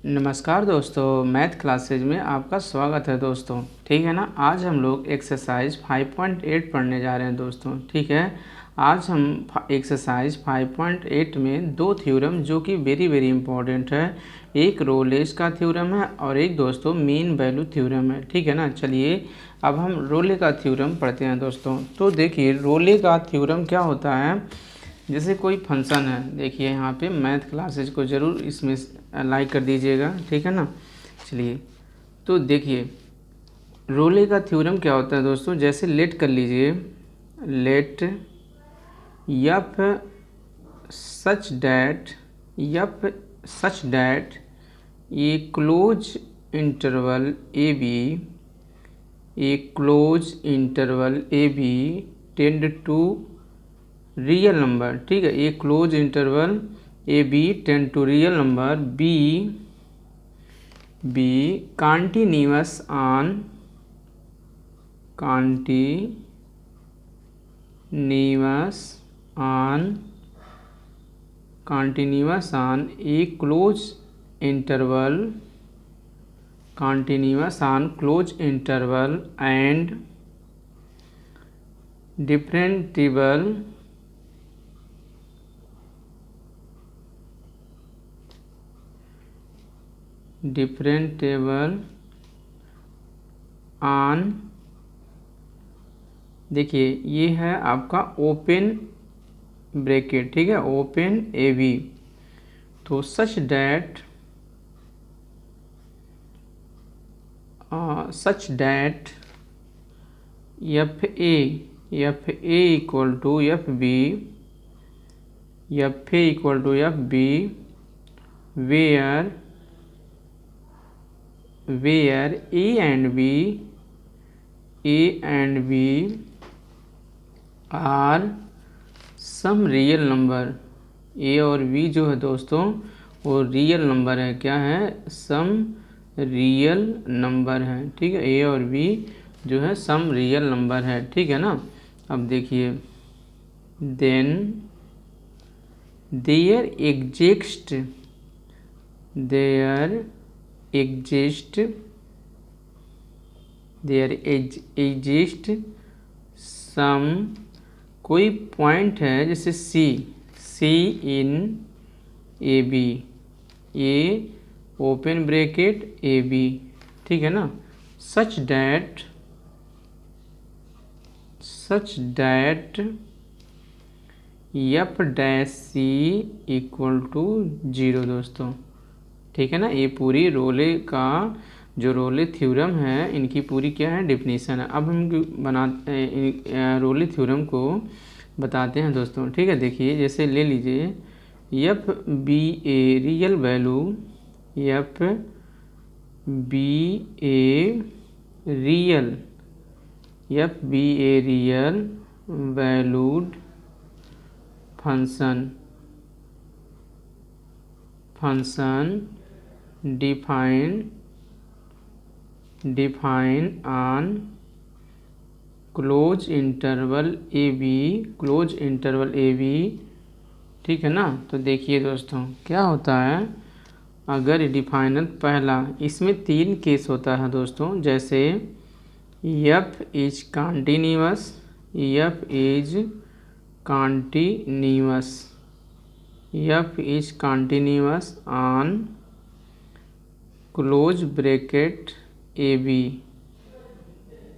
नमस्कार दोस्तों, math classes में आपका स्वागत है दोस्तों। ठीक है ना। आज हम लोग एक्सरसाइज 5.8 पढ़ने जा रहे हैं दोस्तों। ठीक है। आज हम एक्सरसाइज 5.8 में दो थ्योरम जो कि वेरी वेरी इंपॉर्टेंट है, एक रोलेस का थ्योरम है और एक दोस्तों मीन वैल्यू थ्योरम है। ठीक है ना। चलिए अब हम रोले का थ्योरम पढ़ते हैं दोस्तों। तो देखिए रोले का थ्योरम क्या होता है। जैसे कोई फंक्शन है, देखिए यहाँ पे मैथ क्लासेज को ज़रूर इसमें लाइक कर दीजिएगा। ठीक है ना। चलिए तो देखिए रोले का थ्योरम क्या होता है दोस्तों। जैसे लेट कर लीजिए, let f such that a close interval a b tend to real number. ठीक है। A close interval a b tend to real number be continuous on a close interval and differentiable on, देखिए ये है आपका open bracket. ठीक है, open a b. तो such that f a equal to f b where a and b are some real number. A और b जो है दोस्तों वो रियल नंबर है। क्या है? सम रियल नंबर है। ठीक है, ए और बी जो है सम रियल नंबर है। ठीक है ना। अब देखिए देन देयर एग्जिस्ट सम, कोई पॉइंट है जैसे c in a b, a open bracket a b. ठीक है ना। Such that f dash c equal to 0 दोस्तों। ठीक है ना। ये पूरी रोले का जो रोले थ्योरम है इनकी पूरी क्या है डिफिनीशन है। अब हम रोले थ्योरम को बताते हैं दोस्तों। ठीक है। देखिए जैसे ले लीजिए f B a real value, f B a real valued function defined on close interval a b. ठीक है ना। तो देखिए दोस्तों क्या होता है, अगर डिफाइनर पहला, इसमें 3 केस होता है दोस्तों। जैसे f is continuous on close bracket a b.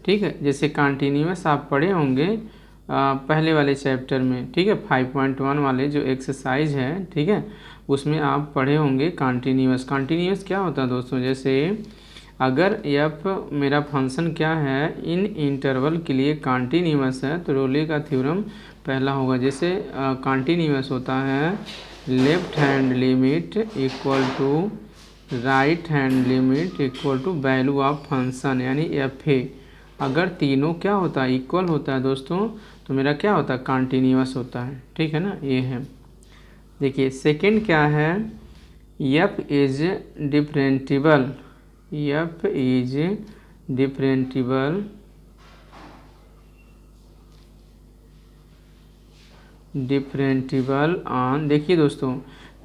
ठीक है। जैसे कंटिन्यूअस आप पढ़े होंगे पहले वाले चैप्टर में। ठीक है, 5.1 वाले जो एक्सरसाइज है। ठीक है, उसमें आप पढ़े होंगे कंटिन्यूअस क्या होता है दोस्तों। जैसे अगर एफ मेरा फंक्शन क्या है इन इंटरवल के लिए कंटिन्यूअस है तो रोले का थ्योरम पहला होगा। जैसे कंटिन्यूअस होता है left hand limit equal to right hand limit equal to value of function यानी एफ ए। अगर तीनों क्या होता है इक्वल होता है दोस्तों तो मेरा क्या होता है कंटिन्यूअस होता है। ठीक है ना। ये है। देखिए सेकंड क्या है, एफ इज डिफरेंटिबल ऑन, देखिए दोस्तों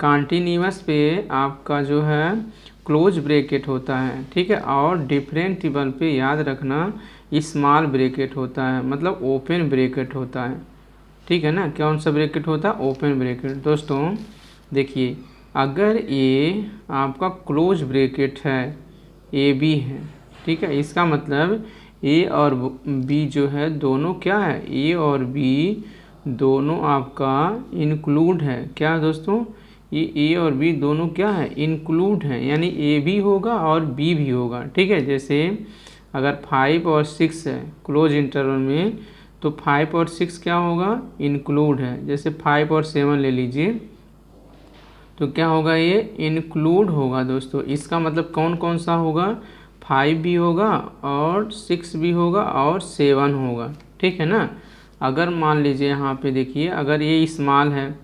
कंटिन्यूअस पे आपका जो है क्लोज ब्रैकेट होता है, ठीक है। और डिफरेंटिबल पे याद रखना स्मॉल ब्रैकेट होता है, मतलब ओपन ब्रैकेट होता है, ठीक है ना। कौन सा ब्रैकेट होता है? Open bracket. दोस्तों देखिए, अगर ये आपका क्लोज ब्रैकेट है, ए बी है, ठीक है, इसका मतलब ए और बी जो है दोनों क्या है, ए और बी दोनों आपका इंक्लूड है। क्या दोस्तों? ये ए और बी दोनों क्या है, इंक्लूड है, यानी ए भी होगा और बी भी होगा, ठीक है। जैसे अगर 5 और 6 है क्लोज इंटरवल में, तो 5 और 6 क्या होगा, इंक्लूड है। जैसे 5 और 7 ले लीजिए, तो क्या होगा, ये इंक्लूड होगा दोस्तों। इसका मतलब कौन कौन सा होगा, 5 भी होगा और 6 भी होगा और 7 होगा, ठीक है ना। अगर मान लीजिए यहाँ पे देखिए, अगर ये स्मॉल है,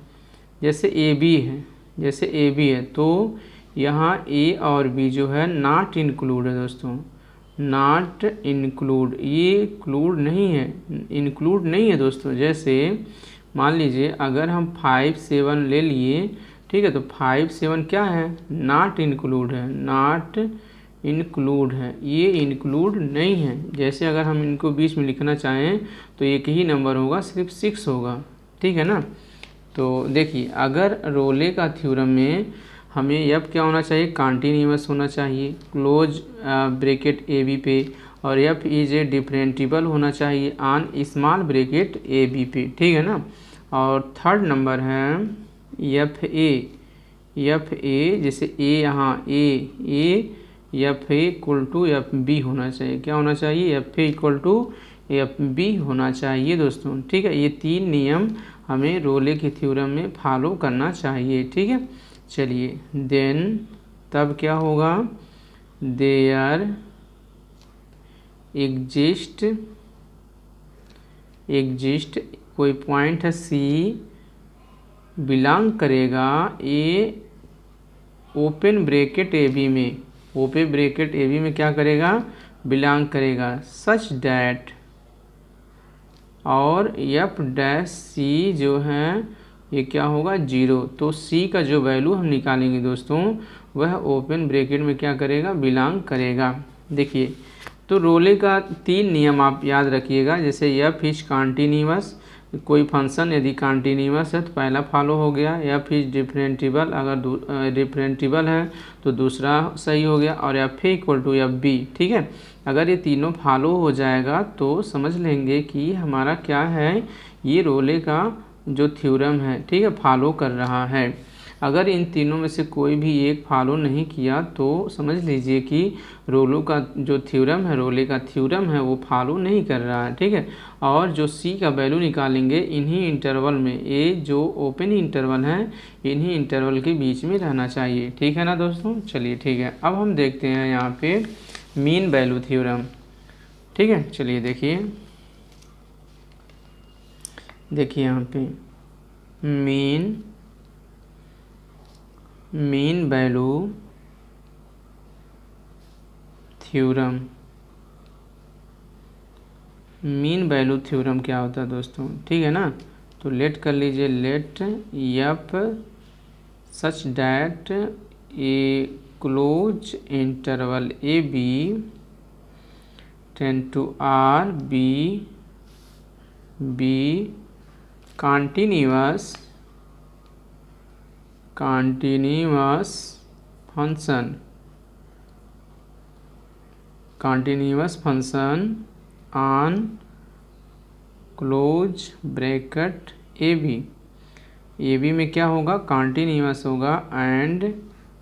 जैसे ए बी है, जैसे ए बी है, तो यहाँ ए और बी जो है नॉट इंक्लूड है दोस्तों, नॉट इंक्लूड, ये क्लूड नहीं है, इंक्लूड नहीं है दोस्तों। जैसे मान लीजिए अगर हम 5 7 ले लिए, ठीक है, तो 5 7 क्या है, नॉट इंक्लूड है, नॉट इंक्लूड है, ये इंक्लूड नहीं है। जैसे अगर हम इनको बीच में लिखना चाहें तो एक ही नंबर होगा, सिर्फ 6 होगा, ठीक है ना। तो देखिए, अगर रोले का थ्योरम में हमें एफ क्या होना चाहिए, कॉन्टिन्यूअस होना चाहिए क्लोज ब्रैकेट ए बी पे, और एफ इज ए डिफरेंटिबल होना चाहिए on small bracket a b पे, ठीक है ना। और थर्ड नंबर है एफ ए, एफ ए, जैसे ए यहाँ a f a equal to f b होना चाहिए। क्या होना चाहिए, f a equal to f b होना चाहिए दोस्तों, ठीक है। ये 3 नियम हमें रोले के थ्योरम में फॉलो करना चाहिए, ठीक है। चलिए, देन तब क्या होगा, देयर एग्जिस्ट कोई पॉइंट है सी बिलोंग करेगा ए ओपन ब्रैकेट ए बी में, ओपन ब्रैकेट ए बी में क्या करेगा, बिलोंग करेगा, सच डैट, और एफ डैश सी जो है ये क्या होगा, 0। तो सी का जो वैल्यू हम निकालेंगे दोस्तों, वह ओपन ब्रैकेट में क्या करेगा, बिलोंग करेगा। देखिए, तो रोले का 3 नियम आप याद रखिएगा। जैसे एफ इज कॉन्टिन्यूअस, कोई फंक्शन यदि कॉन्टिन्यूअस है तो पहला फॉलो हो गया, एफ इज डिफरेंटिबल, अगर डिफरेंटिबल है तो दूसरा सही हो गया, और f a equal to f b, ठीक है। अगर ये तीनों फॉलो हो जाएगा तो समझ लेंगे कि हमारा क्या है, ये रोले का जो थ्योरम है, ठीक है, फॉलो कर रहा है। अगर इन तीनों में से कोई भी एक फॉलो नहीं किया तो समझ लीजिए कि रोले का जो थ्योरम है, रोले का थ्योरम है, वो फॉलो नहीं कर रहा है, ठीक है। और जो सी का वैल्यू निकालेंगे इन्हीं इंटरवल में, ये जो ओपन इंटरवल है इन्हीं इंटरवल के बीच में रहना चाहिए, ठीक है ना दोस्तों। चलिए ठीक है, अब हम देखते हैं यहाँ पे मीन वैल्यू थ्योरम, ठीक है। चलिए देखिए यहाँ पे mean value theorem, mean value theorem क्या होता है दोस्तों, ठीक है ना। तो लेट कर लीजिए, let f such that a close interval a b tend to r be continuous function on close bracket a b में क्या होगा, कॉन्टिन्यूअस होगा and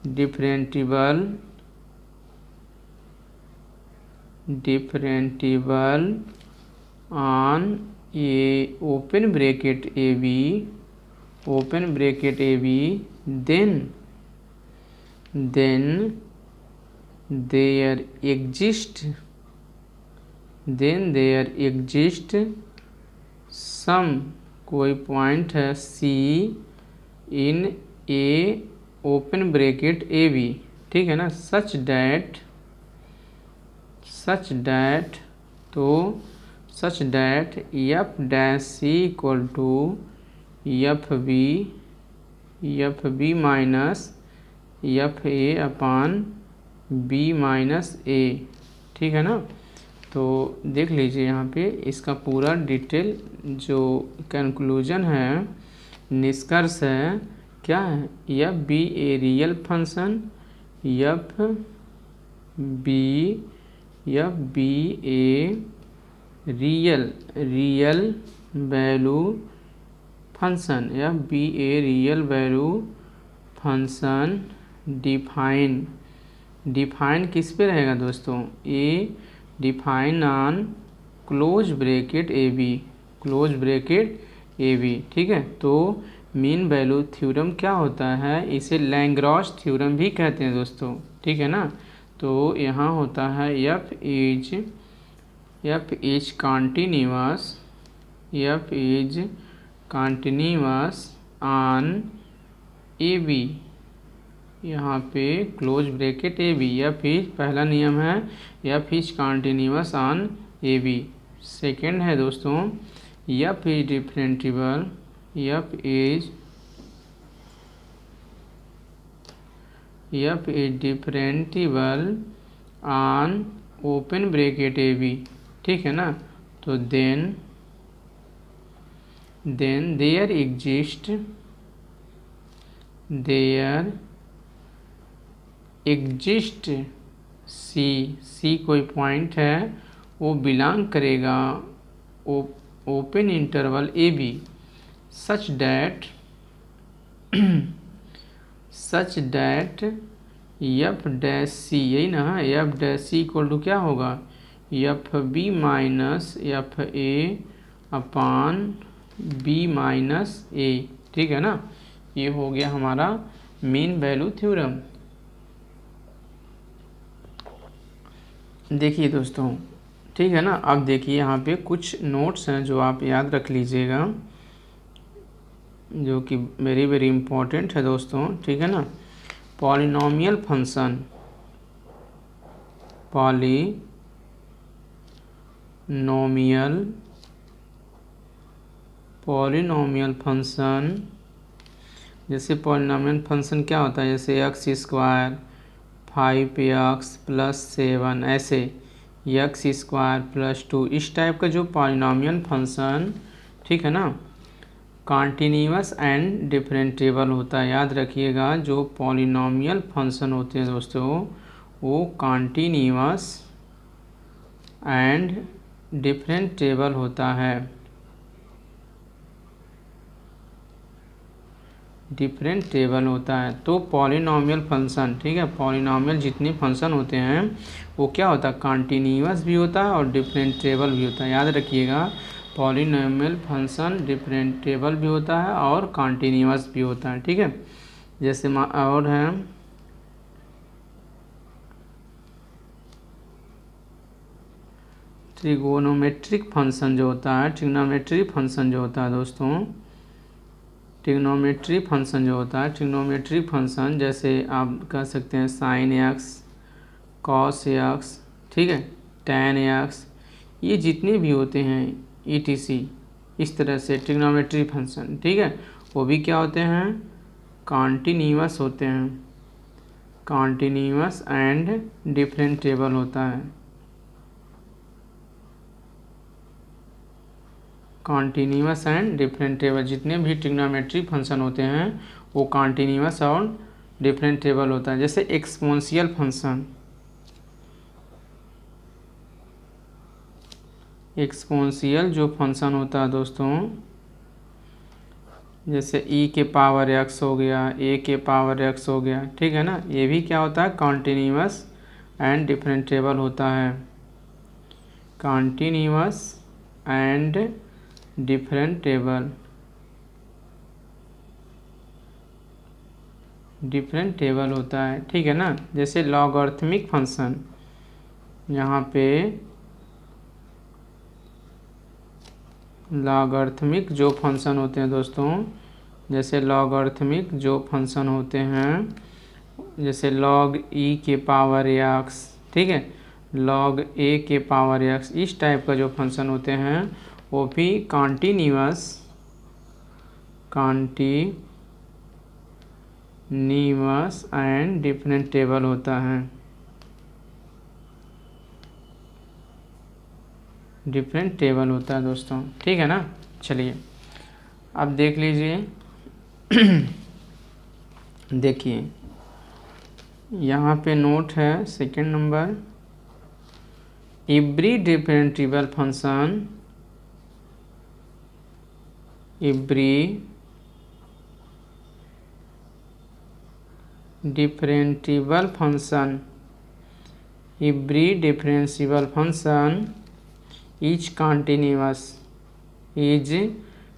differentiable on a open bracket a b, then there exist some, कोई point है c in a open bracket a b, ठीक है ना, such that f dash c equal to f b minus f a upon b minus a, ठीक है ना। तो देख लीजिए यहाँ पे इसका पूरा डिटेल जो कंक्लूजन है, निष्कर्ष है, क्या है, f B a real function, f B a real value function, f B a real value function define किस पे रहेगा दोस्तों, a define on close bracket a b, ठीक है। तो मीन वैल्यू थ्योरम क्या होता है, इसे लैग्रांज थ्योरम भी कहते हैं दोस्तों, ठीक है ना। तो यहाँ होता है f is continuous on a b, यहाँ पे close bracket a b, f is पहला नियम है, f is continuous on a b. Second है दोस्तों f is differentiable, f is differentiable on open bracket a b, ठीक है ना। तो देन देयर एग्जिस्ट सी कोई पॉइंट है, वो बिलोंग करेगा open interval a b such that f dash c, यही ना, f dash c equal to क्या होगा, f b minus f a upon b minus a, ठीक है ना। ये हो गया हमारा मीन वैल्यू थ्योरम। देखिए दोस्तों, ठीक है ना। अब देखिए यहाँ पे कुछ नोट्स हैं जो आप याद रख लीजिएगा, जो कि वेरी वेरी इम्पोर्टेंट है दोस्तों, ठीक है ना। पॉलिनोमियल फंक्शन, जैसे पॉलिनोमियल फंक्शन क्या होता है, जैसे एक्स स्क्वायर 5x+7, ऐसे x² + 2, इस टाइप का जो पॉलिनोमियल फंक्शन, ठीक है ना, कॉन्टिन्यूअस एंड डिफरेंटिबल होता है। याद रखिएगा, जो पॉलिनोमियल फंक्शन होते हैं दोस्तों, वो कॉन्टिन्यूअस एंड डिफरेंटिबल होता है, तो पॉलिनोमियल फंक्शन, ठीक है, पॉलिनोमियल जितने फंक्शन होते हैं वो क्या होता है, कॉन्टिन्यूअस भी होता है और डिफरेंटिबल भी होता है। याद रखिएगा, पॉलिनोमियल फंक्शन डिफरेंटिबल भी होता है और कॉन्टिन्यूअस भी होता है, ठीक है। जैसे और है ट्रिग्नोमेट्रिक फंक्शन जो होता है, ट्रिग्नोमेट्री फंक्शन जो होता है दोस्तों, ट्रिग्नोमेट्री फंक्शन जैसे आप कह सकते हैं साइन एक्स, कॉस एक्स, ठीक है, टैन एक्स, ये जितने भी होते हैं ETC, इस तरह से ट्रिग्नोमेट्री फंक्शन, ठीक है, वो भी क्या होते हैं, कॉन्टिन्यूअस होते हैं, कॉन्टिन्यूअस एंड डिफरेंटिबल होता है, कॉन्टिन्यूअस एंड डिफरेंटिबल, जितने भी ट्रिग्नोमेट्री फंक्शन होते हैं वो कॉन्टिन्यूअस और डिफरेंटिबल होता है। जैसे एक्सपोनेंशियल फंक्शन, जो फंक्शन होता है दोस्तों, जैसे e⁻x हो गया, a⁻x हो गया, ठीक है ना, ये भी क्या होता है, कॉन्टिन्यूअस एंड डिफरेंटिबल होता है, कॉन्टिन्यूअस एंड डिफरेंटिबल होता है, ठीक है ना। जैसे लॉगरिथमिक फंक्शन, यहाँ पे लॉगरिथमिक जो फंक्शन होते हैं दोस्तों, जैसे लॉगरिथमिक जो फंक्शन होते हैं, जैसे log e⁻x, ठीक है, log a⁻x, इस टाइप का जो फंक्शन होते हैं वो भी कॉन्टिन्यूअस एंड डिफरेंटिबल होता है, डिफरेंट टेबल होता है दोस्तों, ठीक है ना। चलिए अब देख लीजिए देखिए यहाँ पे नोट है second number, every differentiable function, every differentiable function, every differential function is continuous, is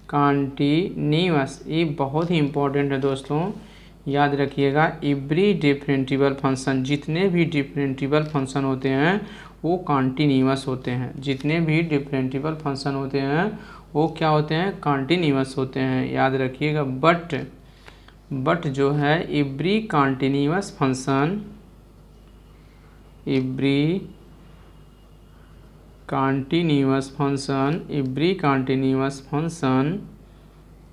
continuous. ये बहुत ही इंपॉर्टेंट है दोस्तों, याद रखिएगा। एवरी डिफरेंटिबल फंक्शन, जितने भी डिफरेंटिबल फंक्शन होते हैं वो कॉन्टिन्यूअस होते हैं। जितने भी डिफरेंटिबल फंक्शन होते हैं वो क्या होते हैं, कॉन्टिन्यूअस होते हैं, याद रखिएगा। बट जो है every continuous function, every continuous function, every continuous function,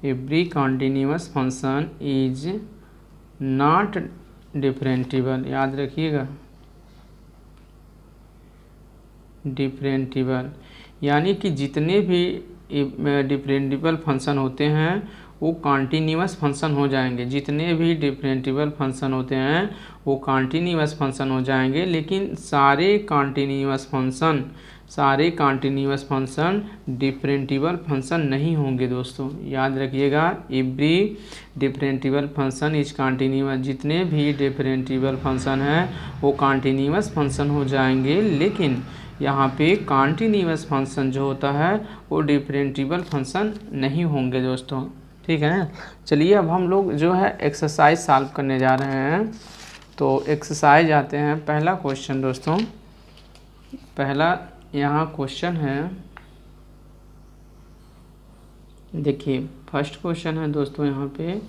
every continuous function is not differentiable, याद रखिएगा, डिफरेंटिबल। यानी कि जितने भी डिफरेंटिबल फंक्शन होते हैं वो कॉन्टिन्यूअस फंक्शन हो जाएंगे। जितने भी डिफरेंटिबल फंक्शन होते हैं वो कॉन्टिन्यूअस फंक्शन हो जाएंगे, लेकिन सारे कॉन्टिन्यूअस फंक्शन डिफरेंटिबल फंक्शन नहीं होंगे दोस्तों, याद रखिएगा। Every differentiable function is continuous, जितने भी डिफरेंटिबल फंक्शन हैं वो कॉन्टिन्यूअस फंक्शन हो जाएंगे, लेकिन यहाँ पे कॉन्टिन्यूअस फंक्शन जो होता है वो डिफरेंटिबल फंक्शन नहीं होंगे दोस्तों, ठीक है। चलिए अब हम लोग जो है एक्सरसाइज सॉल्व करने जा रहे हैं। तो एक्सरसाइज आते हैं, पहला क्वेश्चन दोस्तों, पहला यहाँ क्वेश्चन है, देखिए फर्स्ट क्वेश्चन है दोस्तों यहाँ पे,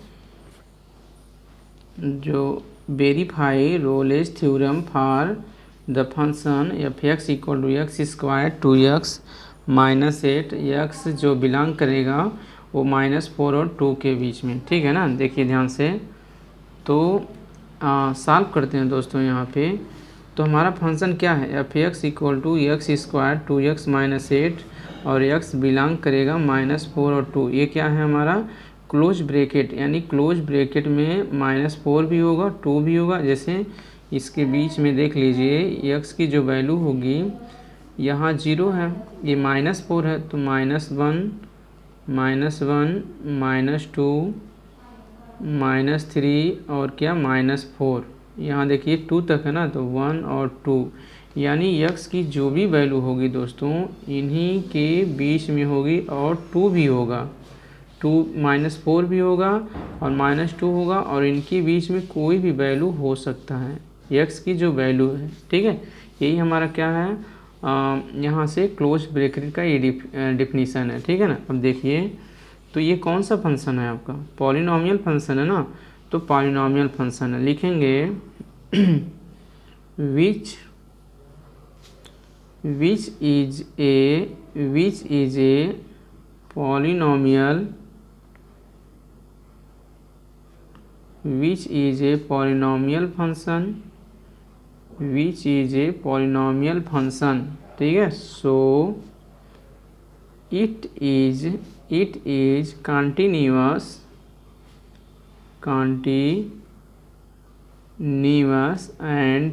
जो verify Rolle's theorem for the function f x equal to x square 2x minus 8, x जो बिलोंग करेगा वो -4 और 2 के बीच में, ठीक है ना। देखिए ध्यान से, तो सॉल्व करते हैं दोस्तों यहाँ पे। तो हमारा फंक्शन क्या है, f x equal to x square 2x minus 8 और x बिलोंग करेगा -4 और 2। ये क्या है हमारा क्लोज ब्रैकेट, यानी क्लोज ब्रैकेट में -4 भी होगा 2 भी होगा। जैसे इसके बीच में देख लीजिए x की जो वैल्यू होगी, यहाँ 0 है, ये -4 है, तो -1 -2 -3 और क्या -4, यहाँ देखिए 2 तक है ना, तो 1 और 2, यानी x की जो भी वैल्यू होगी दोस्तों इन्हीं के बीच में होगी और 2 भी होगा, 4 भी होगा और -2 होगा, और इनके बीच में कोई भी वैल्यू हो सकता है x की जो वैल्यू है, ठीक है। यही हमारा क्या है, यहाँ से क्लोज ब्रैकेट का ये डिफिनीसन है, ठीक है ना। अब देखिए, तो ये कौन सा फंक्शन है आपका, पॉलिनॉमियल फंक्शन है ना, तो पॉलिनॉमियल फंक्शन है, लिखेंगे which is a polynomial, which is a polynomial function, which is a polynomial function, ठीक है। so it is continuous and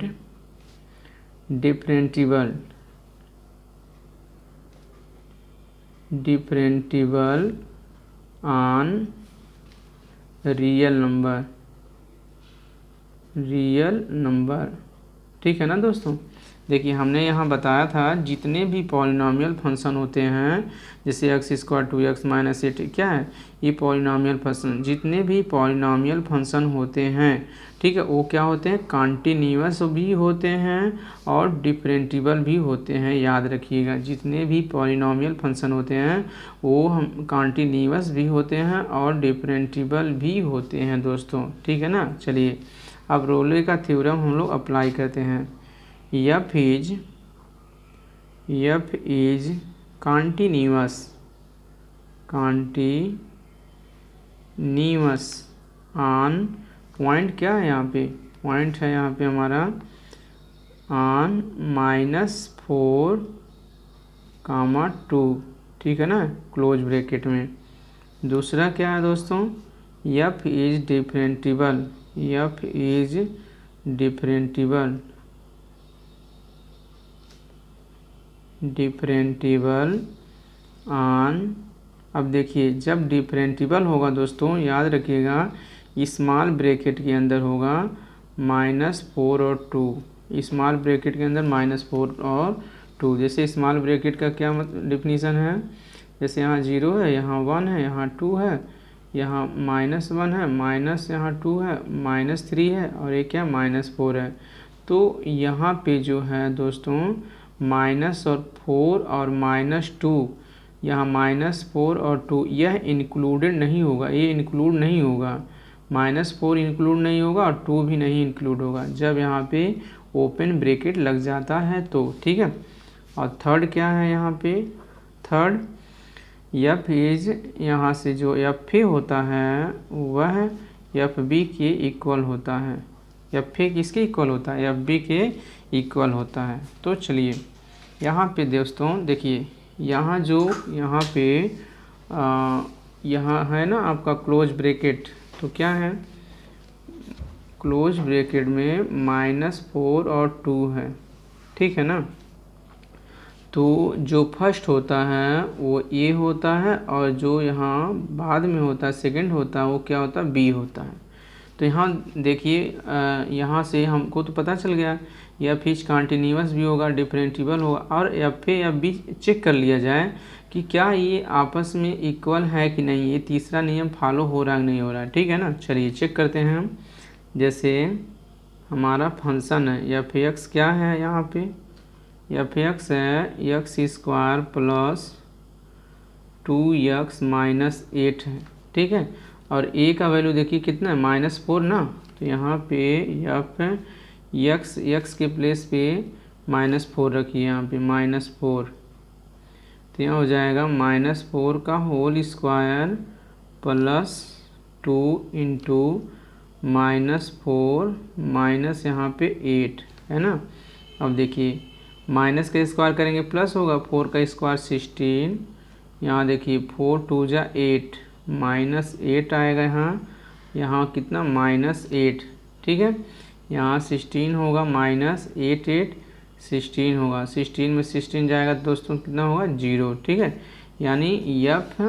differentiable on real number, ठीक है ना दोस्तों। देखिए हमने यहाँ बताया था जितने भी पॉलिनॉमियल फंक्शन होते हैं, जैसे एक्स स्क्वायर 2x माइनस 8 क्या है, ये पॉलिनॉमियल फंक्शन, जितने भी पॉलिनॉमियल फंक्शन होते हैं, ठीक है, वो क्या होते हैं, कॉन्टिन्यूअस भी होते हैं और डिफरेंटिबल भी होते हैं, याद रखिएगा। जितने भी पॉलिनॉमियल फंक्शन होते हैं वो हम कॉन्टिन्यूअस भी होते हैं और डिफरेंटिबल भी होते हैं दोस्तों, ठीक है ना। चलिए अब रोले का थ्योरम हम लोग अप्लाई करते हैं। F is continuous on, point क्या है यहाँ पे, पॉइंट है यहाँ पे हमारा ऑन -4 कामा 2, ठीक है ना, क्लोज ब्रैकेट में। दूसरा क्या है दोस्तों, f is differentiable, f is differentiable on, अब देखिए जब डिफरेंटिबल होगा दोस्तों, याद रखिएगा स्मॉल ब्रैकेट के अंदर होगा -4 और 2, स्मॉल ब्रैकेट के अंदर -4 और 2। जैसे स्मॉल ब्रैकेट का क्या डिफिनीसन है, जैसे यहाँ 0 है, यहाँ 1 है, यहाँ 2 है, यहाँ -1 है, माइनस यहाँ 2 है, -3 है और एक क्या -4 है। तो यहाँ पे जो है दोस्तों -4 और -2, यहाँ -4 और 2 यह इंक्लूडेड नहीं होगा, ये इंक्लूड नहीं होगा, -4 इंक्लूड नहीं होगा और 2 भी नहीं इंक्लूड होगा जब यहाँ पे ओपन ब्रैकेट लग जाता है तो, ठीक है। और थर्ड क्या है यहाँ पे, थर्ड एफ इज, यहाँ से जो एफ ए होता है वह एफ बी के इक्वल होता है, एफ ए किसके इक्वल होता है, एफ बी के इक्वल होता है। तो चलिए यहाँ पे दोस्तों देखिए, यहाँ जो यहाँ पे यहाँ है ना आपका क्लोज ब्रैकेट, तो क्या है क्लोज ब्रैकेट में -4 और 2 है, ठीक है ना। तो जो फर्स्ट होता है वो ए होता है और जो यहाँ बाद में होता है सेकंड होता है वो क्या होता है, बी होता है। तो यहाँ देखिए यहाँ से हमको तो पता चल गया एफ इज कॉन्टीन्यूअस भी होगा, डिफरेंटिबल होगा, और f a f b check कर लिया जाए कि क्या ये आपस में इक्वल है कि नहीं, ये तीसरा नियम फॉलो हो रहा है नहीं हो रहा है, ठीक है ना। चलिए चेक करते हैं हम। जैसे हमारा फंक्शन है एफ एक्स, क्या है यहाँ पे एफ एक्स है x² प्लस 2x -8 है, ठीक है। और a का वैल्यू देखिए कितना है, -4 ना, तो यहाँ पे एफ x के प्लेस पे -4 रखिए, यहाँ पे -4, तो यहाँ हो जाएगा -4 का whole square plus 2 into -4 minus यहाँ पे 8 है ना। अब देखिए माइनस का स्क्वायर करेंगे प्लस होगा, 4 का स्क्वायर 16, यहाँ देखिए 4 2 जा 8, -8 आएगा यहाँ कितना -8, ठीक है। यहाँ 16 होगा -8 16 होगा, 16 में 16 जाएगा दोस्तों कितना होगा 0, ठीक है। यानी एफ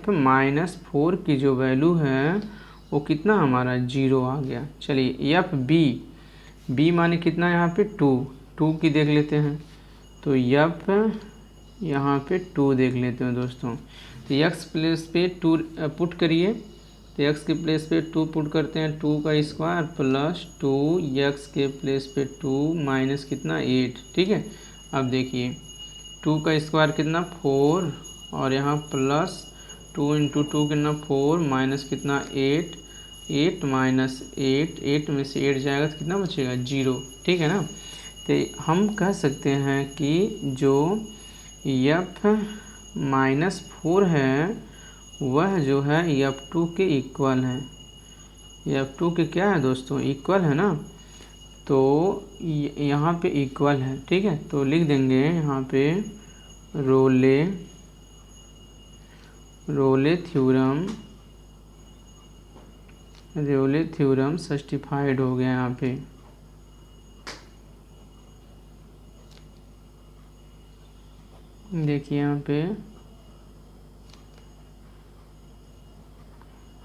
-4 की जो वैल्यू है वो कितना हमारा 0 आ गया। चलिए एफ बी माने कितना यहाँ पे 2 की देख लेते हैं, तो एफ यहाँ पे 2 देख लेते हैं दोस्तों। तो एक्स प्लेस पे 2 पुट करिए, तो एक्स के प्लेस पे 2 पुट करते हैं, 2 का स्क्वायर प्लस 2 एक्स के प्लेस पे 2 माइनस कितना 8, ठीक है। अब देखिए 2 का स्क्वायर कितना 4 और यहाँ प्लस 2 इंटू 2 कितना 4 माइनस कितना 8 माइनस 8 में से 8 जाएगा तो कितना बचेगा 0, ठीक है ना। तो हम कह सकते हैं कि जो एफ -4 है वह जो है F2 के इक्वल है, F2 के क्या है दोस्तों इक्वल है ना, तो यहाँ पे इक्वल है, ठीक है। तो लिख देंगे यहाँ पे रोले थ्योरम सस्टिफाइड हो गया यहाँ पे। देखिए यहाँ पे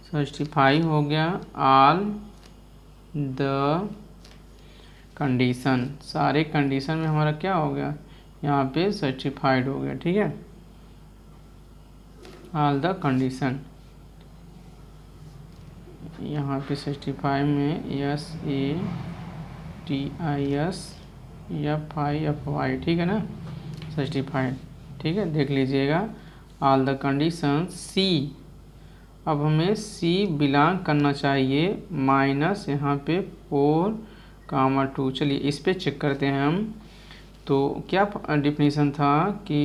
सस्टिफाई हो गया ऑल द कंडीशन, सारे कंडीशन में हमारा क्या हो गया यहाँ पे सर्टिफाइड हो गया, ठीक है। ऑल द कंडीशन यहाँ पे सर्टिफाई में SATISFI, ठीक है ना, सर्टिफाइड, ठीक है। देख लीजिएगा ऑल द कंडीशन सी, अब हमें सी बिलोंग करना चाहिए माइनस यहाँ पे 4, 2। चलिए इस पे चेक करते हैं हम। तो क्या डिफिनीशन था कि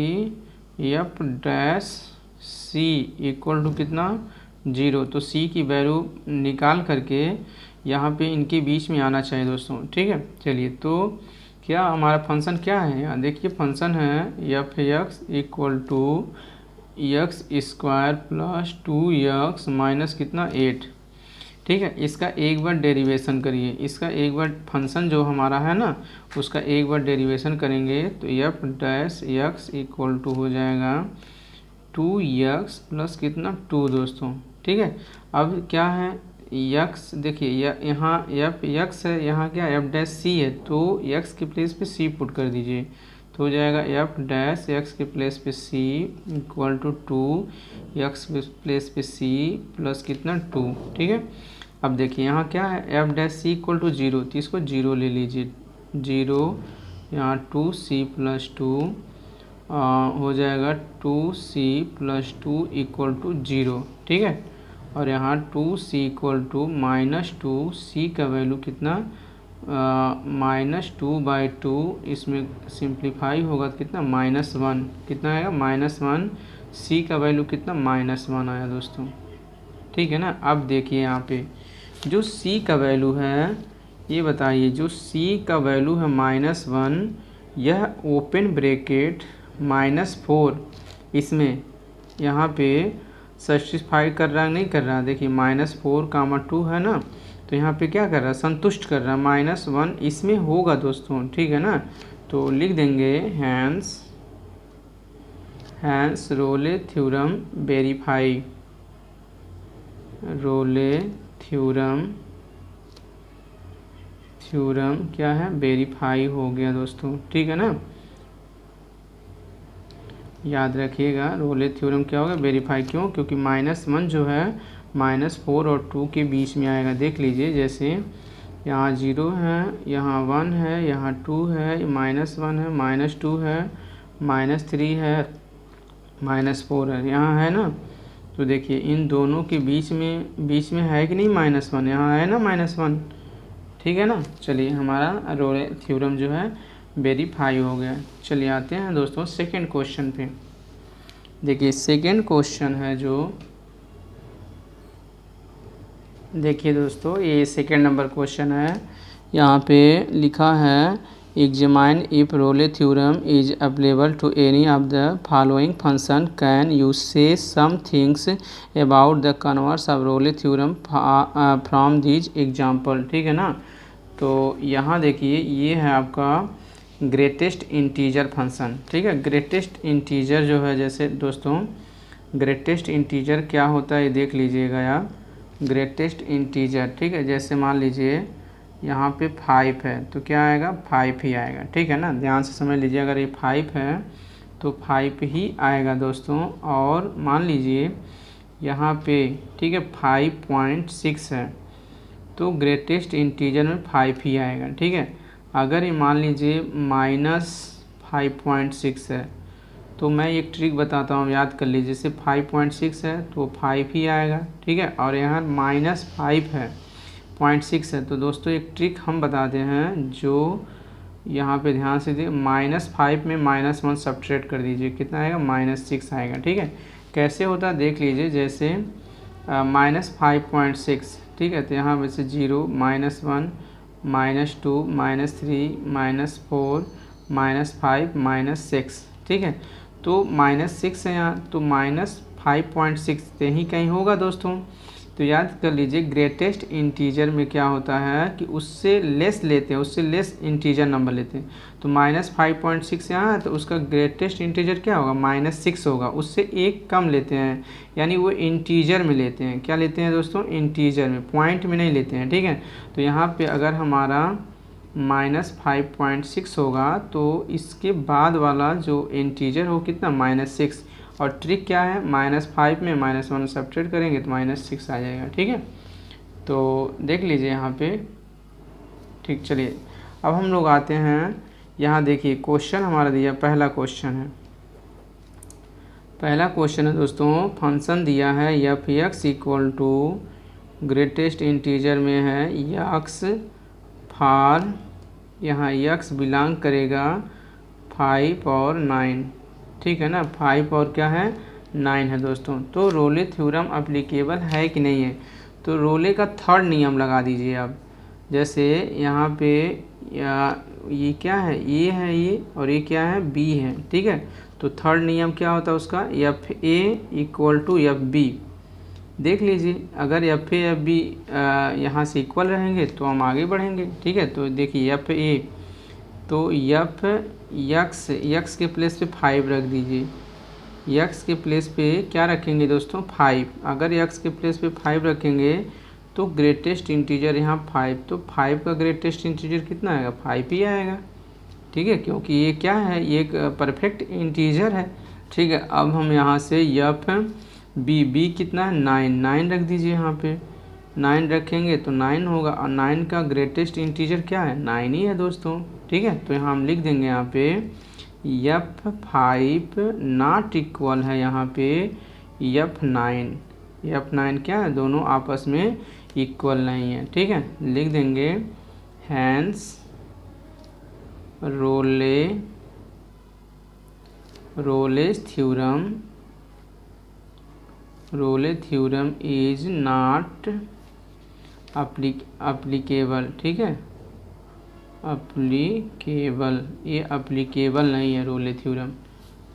f dash c equal to कितना 0, तो सी की वैल्यू निकाल करके यहाँ पे इनके बीच में आना चाहिए दोस्तों, ठीक है। चलिए तो क्या हमारा फंक्शन क्या है यहाँ देखिए, फंक्शन है f x equal to x square plus 2x minus कितना 8। ठीक है, इसका एक बार डेरिवेशन करिए, इसका एक बार फंक्शन जो हमारा है ना उसका एक बार डेरिवेशन करेंगे तो f dash x equal to हो जाएगा 2x प्लस कितना 2 दोस्तों। ठीक है, अब क्या है x देखिए यहाँ एफ एक्स है, यहाँ क्या एफ डैश सी है, तो x के प्लेस पे c पुट कर दीजिए तो हो जाएगा एफ डैश एक्स के प्लेस पे c equal to 2x place पे c प्लस कितना 2। ठीक है, अब देखिए यहाँ क्या है f dash c equal to 0, तो इसको 0 ले लीजिए, 0 यहाँ 2c प्लस 2 हो जाएगा 2c प्लस 2 इक्वल टू 0। ठीक है, और यहाँ 2c equal to minus 2, c का वैल्यू कितना -2/2, इसमें सिंप्लीफाई होगा कितना -1, कितना आएगा -1, c का वैल्यू कितना -1 आया दोस्तों। ठीक है ना, अब देखिए यहाँ पे जो c का वैल्यू है ये बताइए, जो c का वैल्यू है -1, यह ओपन ब्रैकेट -4 इसमें यहाँ पे सब्स्टिट्यूट कर रहा है नहीं कर रहा, देखिए -4, 2 है ना, तो यहाँ पे क्या कर रहा है संतुष्ट कर रहा है, -1 इसमें होगा दोस्तों। ठीक है ना, तो लिख देंगे हैंस रोले थ्योरम वेरीफाई, रोले थ्योरम क्या है वेरीफाई हो गया दोस्तों। ठीक है ना, याद रखिएगा रोले थ्योरम क्या होगा वेरीफाई, क्यों क्योंकि -1 जो है -4 और 2 के बीच में आएगा। देख लीजिए जैसे यहाँ 0 है, यहाँ 1 है, यहाँ 2 है, -1 है, -2 है, -3 है, -4 है, यहाँ है ना, तो देखिए इन दोनों के बीच में है कि नहीं -1, यहाँ है ना -1। ठीक है ना, चलिए हमारा रोले थ्योरम जो है वेरीफाई हो गया। चलिए आते हैं दोस्तों सेकंड क्वेश्चन पे। देखिए सेकंड क्वेश्चन है जो, देखिए दोस्तों ये सेकंड नंबर क्वेश्चन है, यहाँ पे लिखा है examine if Rolle theorem is applicable to any of the following function, can you say some things about the converse of Rolle theorem from these example. ठीक है ना, तो यहाँ देखिए ये है आपका ग्रेटेस्ट इंटीजर फंक्शन। ठीक है, ग्रेटेस्ट इंटीजर जो है, जैसे दोस्तों ग्रेटेस्ट इंटीजर क्या होता है ये देख लीजिएगा यार, ग्रेटेस्ट इंटीजर। ठीक है, जैसे मान लीजिए यहाँ पे 5 है तो क्या आएगा 5 ही आएगा। ठीक है ना, ध्यान से समझ लीजिए, अगर ये 5 है तो 5 ही आएगा दोस्तों। और मान लीजिए यहाँ पे ठीक है 5.6 है तो ग्रेटेस्ट इंटीजर में 5 ही आएगा। ठीक है, अगर ये मान लीजिए -5.6 है तो मैं एक ट्रिक बताता हूँ, याद कर लीजिए, जैसे 5.6 है तो 5 ही आएगा। ठीक है, और यहाँ -5 है 0.6 है, तो दोस्तों एक ट्रिक हम बताते हैं जो यहाँ पे ध्यान से देखिए, -5 में -1 सब्ट्रैक्ट कर दीजिए, कितना आएगा -6 आएगा। ठीक है, कैसे होता है देख लीजिए, जैसे -5.6 ठीक है, तो यहाँ वैसे 0, -1, -2, -3, -4, -5, -6। ठीक है, तो -6 है यहाँ, तो -5.6 यहीं कहीं होगा दोस्तों। तो याद कर लीजिए ग्रेटेस्ट इंटीजर में क्या होता है कि उससे लेस लेते हैं, उससे लेस इंटीजर नंबर लेते हैं। तो -5.6 यहाँ है तो उसका ग्रेटेस्ट इंटीजर क्या होगा -6 होगा, उससे एक कम लेते हैं, यानी वो इंटीजर में लेते हैं। क्या लेते हैं दोस्तों इंटीजर में, पॉइंट में नहीं लेते हैं। ठीक है, तो यहाँ पे अगर हमारा -5.6 होगा तो इसके बाद वाला जो इंटीजर हो कितना -6, और ट्रिक क्या है -5 में -1 सब्ट्रैक्ट करेंगे तो -6 आ जाएगा। ठीक है, तो देख लीजिए यहाँ पे। ठीक, चलिए अब हम लोग आते हैं, यहाँ देखिए क्वेश्चन हमारा दिया, पहला क्वेश्चन है दोस्तों, फंक्शन दिया है f x equal to greatest integer में है यक्स फॉर, यहाँ यक्स बिलोंग करेगा 5 और 9। ठीक है ना, 5 और क्या है 9 है दोस्तों। तो रोले थ्योरम अप्लीकेबल है कि नहीं है, तो रोले का थर्ड नियम लगा दीजिए आप। जैसे यहाँ पे या ये क्या है, ए है ये, और ये क्या है, बी है। ठीक है, तो थर्ड नियम क्या होता है उसका, f a equal to f b. देख लीजिए, अगर एफ ए एफ बी यहाँ से इक्वल रहेंगे तो हम आगे बढ़ेंगे। ठीक है, तो देखिए एफ ए, तो एफ यक्स के प्लेस पे 5 रख दीजिए। यक्स के प्लेस पे क्या रखेंगे दोस्तों, 5। अगर यक्स के प्लेस पे 5 रखेंगे तो ग्रेटेस्ट इंटीजर यहाँ 5, तो 5 का ग्रेटेस्ट इंटीजर कितना आएगा, 5 ही आएगा। ठीक है, क्योंकि ये क्या है, ये एक परफेक्ट इंटीजर है। ठीक है, अब हम यहाँ से एफ बी कितना है, 9 रख दीजिए। यहाँ पे 9 रखेंगे तो 9 होगा, और 9 का ग्रेटेस्ट इंटीजर क्या है, 9 ही है दोस्तों। ठीक है, तो यहाँ हम लिख देंगे यहाँ पे F5 नॉट इक्वल है यहाँ पे F9। F9 क्या है, दोनों आपस में इक्वल नहीं है। ठीक है, लिख देंगे hence Rolle's theorem is not applicable. ठीक है, अप्लीकेबल, ये अप्लीकेबल नहीं है रोले थ्योरम।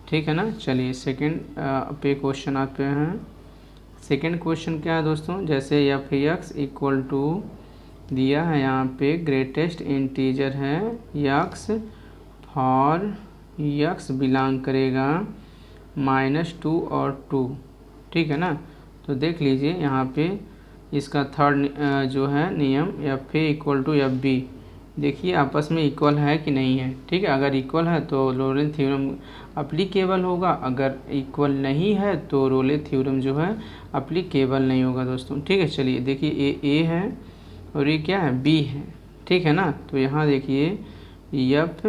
ठीक है ना। चलिए सेकंड पे क्वेश्चन आते हैं। सेकंड क्वेश्चन क्या है दोस्तों, जैसे एफ एक्स इक्वल टू दिया है यहाँ पे, ग्रेटेस्ट इंटीजर है यक्स फॉर यक्स बिलोंग करेगा -2 और 2। ठीक है ना, तो देख लीजिए यहाँ पे इसका थर्ड जो है नियम, f a equal to f b. देखिए आपस में इक्वल है कि नहीं है। ठीक है, अगर इक्वल है तो लोरेंथ थ्योरम अप्लीकेबल होगा, अगर इक्वल नहीं है तो रोले थ्योरम जो है अप्लीकेबल नहीं होगा दोस्तों। ठीक है, चलिए देखिए ए है और ये क्या है, बी है। ठीक है ना, तो यहाँ देखिए एफ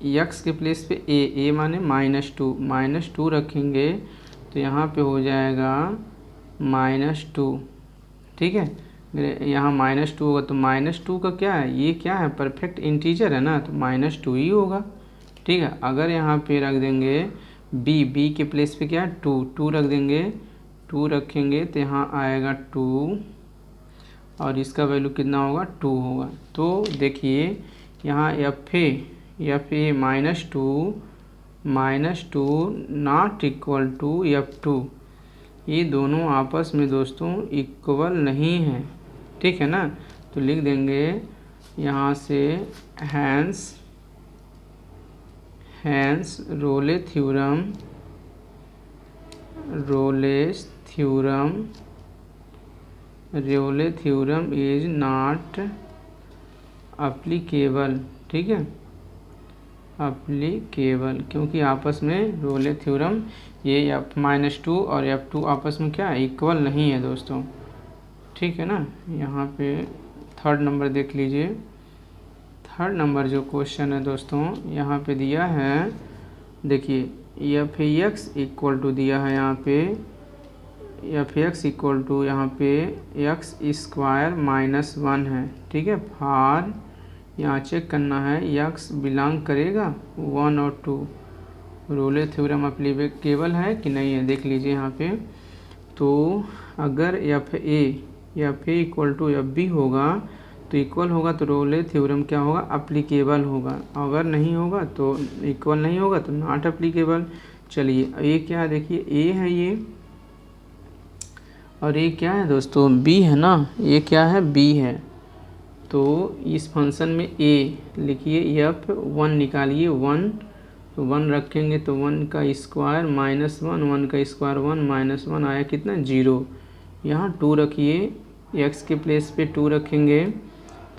यक्स के प्लेस पे ए माने -2 रखेंगे तो यहाँ पे हो जाएगा -2। ठीक है, यहाँ -2 होगा तो -2 का क्या है, ये क्या है, परफेक्ट इंटीजर है ना, तो -2 ही होगा। ठीक है, अगर यहाँ पे रख देंगे बी के प्लेस पे क्या है, 2 रख देंगे, 2 रखेंगे तो यहाँ आएगा 2 और इसका वैल्यू कितना होगा, 2 होगा। तो देखिए यहाँ f a -2 not equal to F2, ये दोनों आपस में दोस्तों इक्वल नहीं है। ठीक है ना, तो लिख देंगे यहाँ से hence Rolle's theorem is not applicable. ठीक है, अप्लीकेबल, क्योंकि आपस में रोले थ्योरम ये -2 और F2 आपस में क्या इक्वल नहीं है दोस्तों। ठीक है ना, यहाँ पे थर्ड नंबर देख लीजिए। थर्ड नंबर जो क्वेश्चन है दोस्तों, यहाँ पे दिया है, देखिए एफ एक्स इक्वल टू दिया है यहाँ पे, एफ एक्स इक्वल टू यहाँ पे x² -1 है। ठीक है, फार यहाँ चेक करना है यक्स बिलोंग करेगा 1 और 2, रोले थ्योरम अप्लीकेबल है कि नहीं है, देख लीजिए यहाँ पे। तो अगर f a equal to f b होगा तो इक्वल होगा तो रोले थ्योरम क्या होगा, अप्लीकेबल होगा। अगर नहीं होगा तो इक्वल नहीं होगा तो नॉट अप्लीकेबल। चलिए ये क्या है, देखिए ए है ये, और ये क्या है दोस्तों, बी है ना, ये क्या है, बी है। तो इस फंक्शन में ए लिखिए, F1 निकालिए, 1 तो 1 रखेंगे तो 1 का स्क्वायर -1, 1 का स्क्वायर 1 -1 आया कितना, 0। यहाँ 2 रखिए, x के प्लेस पे 2 रखेंगे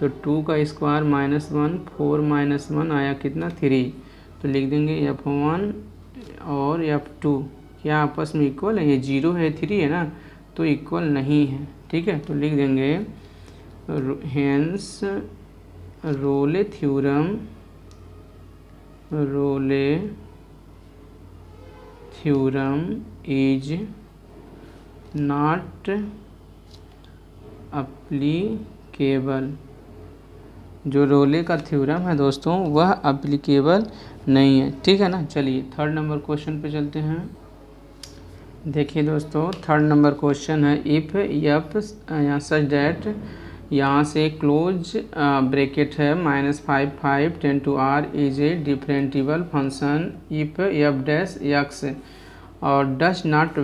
तो 2 का स्क्वायर -1, 4 -1 आया कितना, 3। तो लिख देंगे F1 और F2 क्या आपस में इक्वल है, ये 0 है 3 है ना, तो इक्वल नहीं है। ठीक है, तो लिख देंगे hence role theorem is not applicable. जो रोले का थ्योरम है दोस्तों वह अप्लीकेबल नहीं है। ठीक है ना, चलिए थर्ड नंबर क्वेश्चन पे चलते हैं। देखिए दोस्तों थर्ड नंबर क्वेश्चन है, इफ़ एफ सच डैट यहाँ से क्लोज ब्रैकेट है -5 10 to r is a differentiable function if f dash x और डज नॉट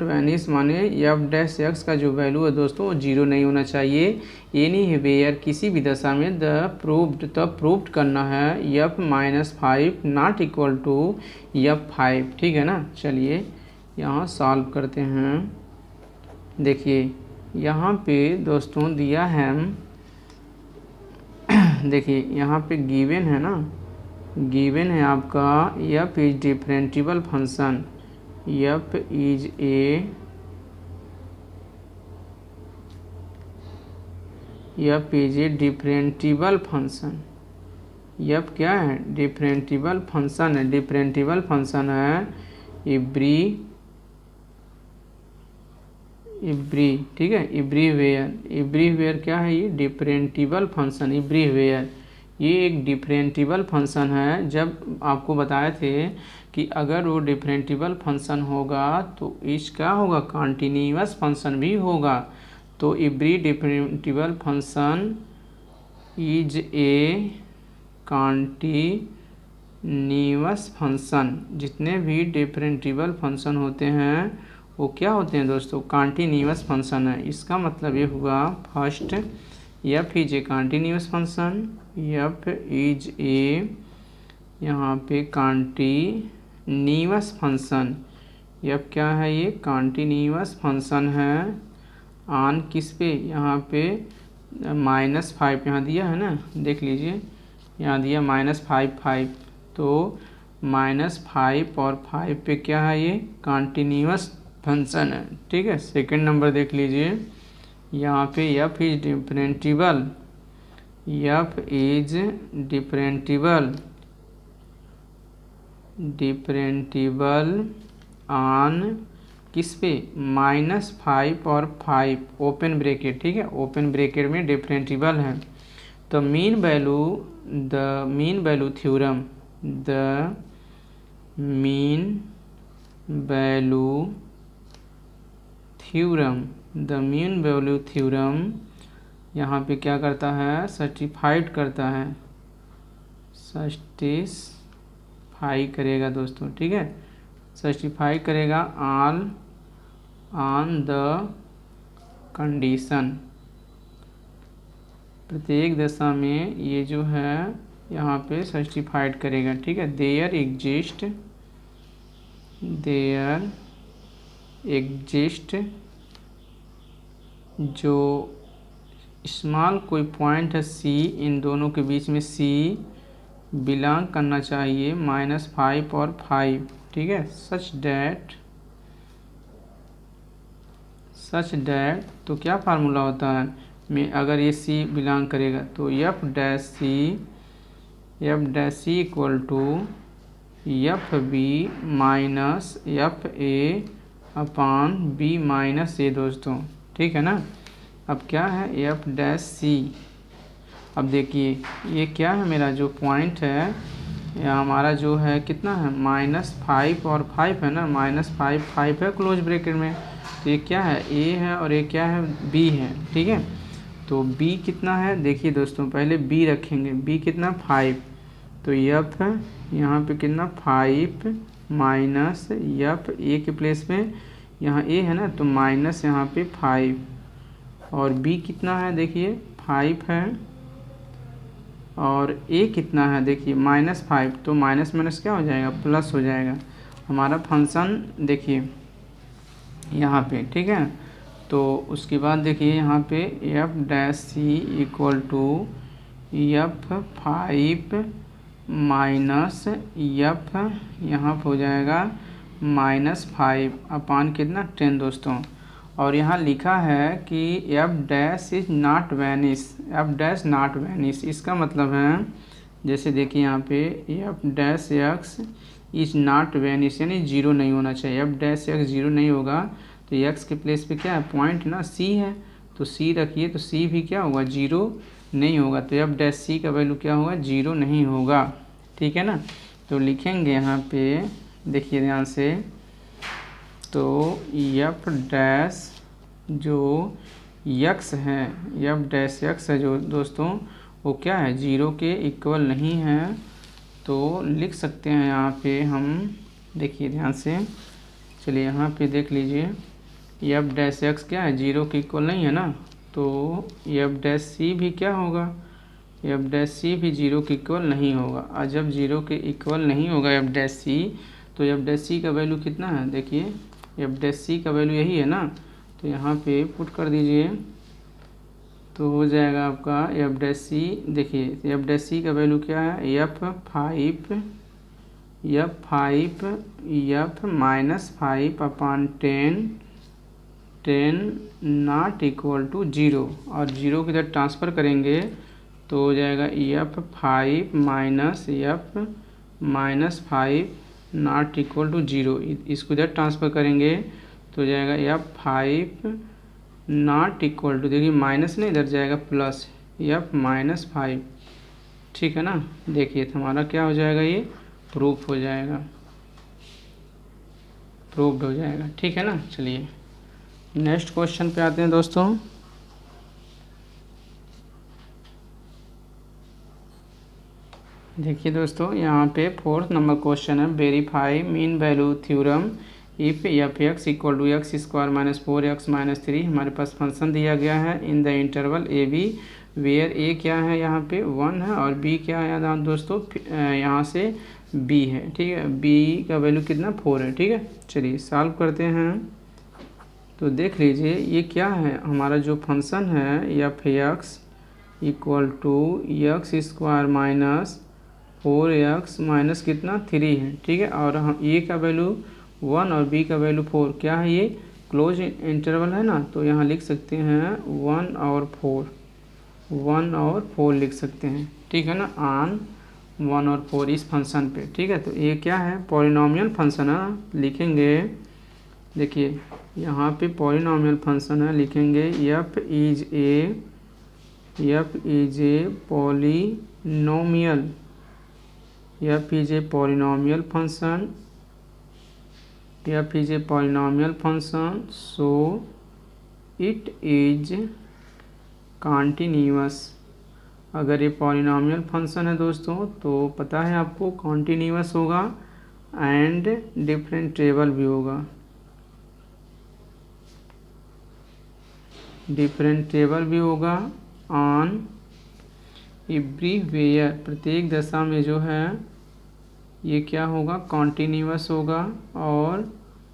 वैनिश माने एफ डैश एक्स का जो वैल्यू है दोस्तों वो 0 नहीं होना चाहिए। एनी वेयर किसी भी दशा में तब प्रूव्ड करना है f-5 not equal to f5, ठीक है ना। चलिए यहाँ सॉल्व करते हैं। देखिए यहाँ पे दोस्तों दिया है, देखिए यहाँ पे गिवन है ना, गिवन है आपका f is differentiable function, f is a differentiable function. f क्या है? डिफरेंटिबल फंक्शन है। डिफरेंटिबल फंक्शन है एवरी, ठीक है, एवरीवेयर क्या है? ये डिफरेंटिबल फंक्शन एवरीवेयर, ये एक डिफरेंटिबल फंक्शन है। जब आपको बताए थे कि अगर वो डिफरेंटिबल फंक्शन होगा तो इसका होगा कॉन्टिन्यूअस फंक्शन भी होगा। तो every differentiable function is a continuous function. जितने भी डिफरेंटिबल फंक्शन होते हैं वो क्या होते हैं दोस्तों? कॉन्टिन्यूअस फंक्शन है। इसका मतलब ये हुआ first f is a continuous function, f is ए यहाँ पे कॉन्टिन्यूअस फंक्शन, f क्या है? ये कॉन्टिन्यूअस फंक्शन है। ऑन किस पे? यहाँ पे -5 यहाँ दिया है ना, देख लीजिए यहाँ दिया -5 तो -5 और 5 पे क्या है? ये कॉन्टिन्यूअस फंक्शन है, ठीक है। सेकंड नंबर देख लीजिए, यहाँ पे f इज डिफरेंटिबल ऑन किस पे? -5 और 5 ओपन ब्रैकेट, ठीक है, ओपन ब्रैकेट में डिफरेंटिबल है। तो mean value theorem, the mean value theorem यहाँ पे क्या करता है? सर्टिफाइड करता है, सर्टिफाई करेगा दोस्तों, ठीक है, सर्टिफाई करेगा ऑन द कंडीशन। प्रत्येक दशा में ये जो है यहाँ पे सर्टिफाइड करेगा, ठीक है। देयर एग्जिस्ट जो स्मॉल कोई पॉइंट है C, इन दोनों के बीच में C बिलोंग करना चाहिए -5 और 5, ठीक है। सच डैट तो क्या फार्मूला होता है में, अगर ये C बिलोंग करेगा तो f dash C equal to FB minus FA upon B minus A दोस्तों, ठीक है ना। अब क्या है? f dash C। अब देखिए ये क्या है? मेरा जो पॉइंट है या हमारा जो है कितना है? -5 और 5 है ना, -5 है क्लोज ब्रैकेट में। तो ये क्या है? A है और ये क्या है? B है, ठीक है। तो B कितना है? देखिए दोस्तों पहले B रखेंगे, B कितना? 5। तो f यहाँ पे कितना? 5 माइनस f A के प्लेस में यहाँ A है ना, तो माइनस यहाँ पे 5 और B कितना है? देखिए 5 है और A कितना है? देखिए -5, तो माइनस माइनस क्या हो जाएगा? प्लस हो जाएगा। हमारा फंक्शन देखिए यहाँ पे, ठीक है। तो उसके बाद देखिए यहाँ पे f dash C equal to f5 minus f यहाँ पर हो जाएगा -5 अपान कितना? 10 दोस्तों। और यहाँ लिखा है कि f dash is not vanish, इसका मतलब है जैसे देखिए यहाँ पे f dash x is not vanish, यानी 0 नहीं होना चाहिए। f डैश x 0 नहीं होगा तो x के प्लेस पे क्या है? पॉइंट ना C है, तो C रखिए, तो C भी क्या होगा? 0 नहीं होगा। तो f डैश C का वैल्यू क्या होगा? 0 नहीं होगा, ठीक है ना। तो लिखेंगे यहाँ पे, देखिए ध्यान से, तो f डैश जो यक्स है, एफ डैश यक्स है जो दोस्तों वो क्या है, 0 के इक्वल नहीं है। तो लिख सकते हैं यहाँ पे हम, देखिए ध्यान से, चलिए यहाँ पे देख लीजिए, एफ डैश एक्स क्या है, 0 के इक्वल नहीं है ना, तो एफ डैश सी भी क्या होगा, एफ डैश सी भी 0 के इक्वल नहीं होगा। और जब 0 के इक्वल नहीं होगा एफ डैश सी, तो एफ डैश सी का वैल्यू कितना है, देखिए एफ डैश सी का वैल्यू यही है ना, तो यहाँ पे पुट कर दीजिए, तो हो जाएगा आपका एफ डैश सी, देखिए एफ डैश सी का वैल्यू क्या है, f minus 5 upon 10 not equal to 0, और 0 की तरफ ट्रांसफ़र करेंगे तो हो जाएगा f 5 minus 5 not equal to 0, इसको इधर ट्रांसफ़र करेंगे तो हो जाएगा एफ 5 नॉट इक्वल टू, देखिए माइनस नहीं, इधर जाएगा प्लस, एफ माइनस 5, ठीक है ना। देखिए तो हमारा क्या हो जाएगा, ये प्रूफ हो जाएगा, प्रूव्ड हो जाएगा, ठीक है ना। चलिए नेक्स्ट क्वेश्चन पे आते हैं दोस्तों। देखिए दोस्तों यहाँ पे 4th नंबर क्वेश्चन है, verify mean value theorem if f x equal to x square minus 4x minus 3। हमारे पास फंक्शन दिया गया है in the interval a b, where a क्या है यहाँ पे 1 है और बी क्या है यहाँ दोस्तों, यहाँ से बी है, ठीक है, बी का वैल्यू कितना 4 है, ठीक है। चलिए सॉल्व करते हैं, तो देख लीजिए ये क्या है, हमारा जो फंक्शन है f x equal to x square minus 4x minus कितना 3 है, ठीक है, और हम ए का वैल्यू 1 और बी का वैल्यू 4, क्या है ये क्लोज इंटरवल है ना, तो यहाँ लिख सकते हैं 1 और 4 लिख सकते हैं, ठीक है ना, ऑन 1 और 4 इस फंक्शन पे, ठीक है। तो ये क्या है, पॉलिनॉमियल फंक्शन है, लिखेंगे, देखिए यहाँ पे पॉलिनॉमियल फंक्शन है, लिखेंगे f is a polynomial, F is A polynomial function, so it is continuous. अगर ये पॉलिनॉमियल फंक्शन है दोस्तों तो पता है आपको कॉन्टिन्यूअस होगा एंड डिफरेंशिएबल भी होगा, ऑन एवरीवेयर, प्रत्येक दशा में जो है ये क्या होगा, कॉन्टिन्यूअस होगा और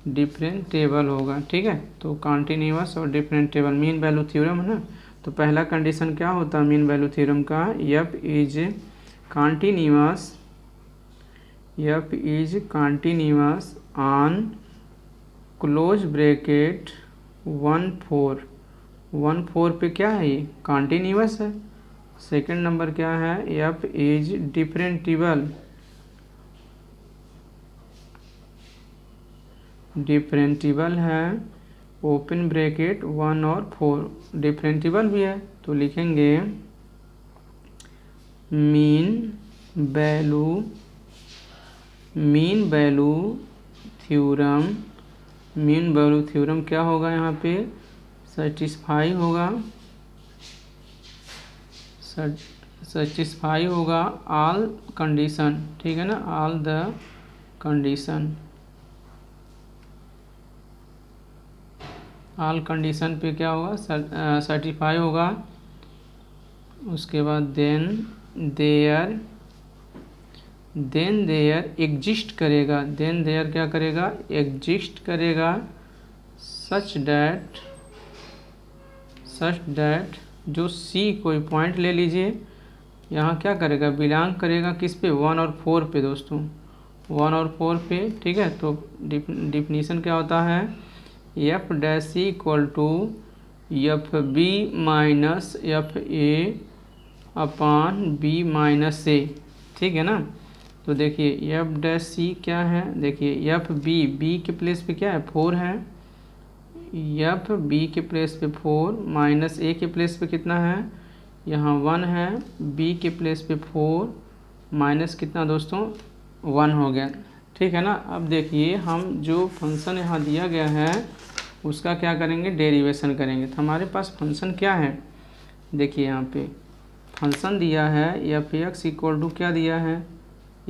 डिफरेंशिएबल होगा, ठीक है। तो कॉन्टिन्यूअस और डिफरेंशिएबल मीन वैल्यू थ्योरम है ना, तो पहला कंडीशन क्या होता है मीन वैल्यू थ्योरम का, F is continuous on close bracket 1 4 पे क्या है, ये कॉन्टिन्यूअस है। सेकंड नंबर क्या है, एफ इज डिफरेंशिएबल है, ओपन ब्रैकेट 1 और 4, डिफरेंशिएबल भी है, तो लिखेंगे मीन वैल्यू थ्योरम क्या होगा, यहाँ पे सेटिस्फाई होगा ऑल कंडीशन, ठीक है ना, ऑल द कंडीशन पे क्या होगा, सर्टिफाई होगा। उसके बाद देन देयर एग्जिस्ट करेगा, क्या करेगा, एग्जिस्ट करेगा सच डैट जो सी कोई पॉइंट ले लीजिए, यहाँ क्या करेगा, बिलोंग करेगा किस पे, 1 और 4 पे दोस्तों, 1 और 4 पे, ठीक है। तो डिफिनीशन क्या होता है, f dash c equal to f b minus f a upon b minus a, ठीक है ना। तो देखिए एफ डैश सी क्या है, देखिए एफ बी के प्लेस पे क्या है 4 है, एफ बी के प्लेस पे 4 माइनस ए के प्लेस पे कितना है, यहाँ 1 है, बी के प्लेस पे 4 माइनस कितना दोस्तों 1 हो गया, ठीक है ना। अब देखिए हम जो फंक्शन यहाँ दिया गया है उसका क्या करेंगे, डेरिवेशन करेंगे। तो हमारे पास फंक्शन क्या है, देखिए यहाँ पे फंक्शन दिया है एफ एक्स इक्वल टू क्या दिया है,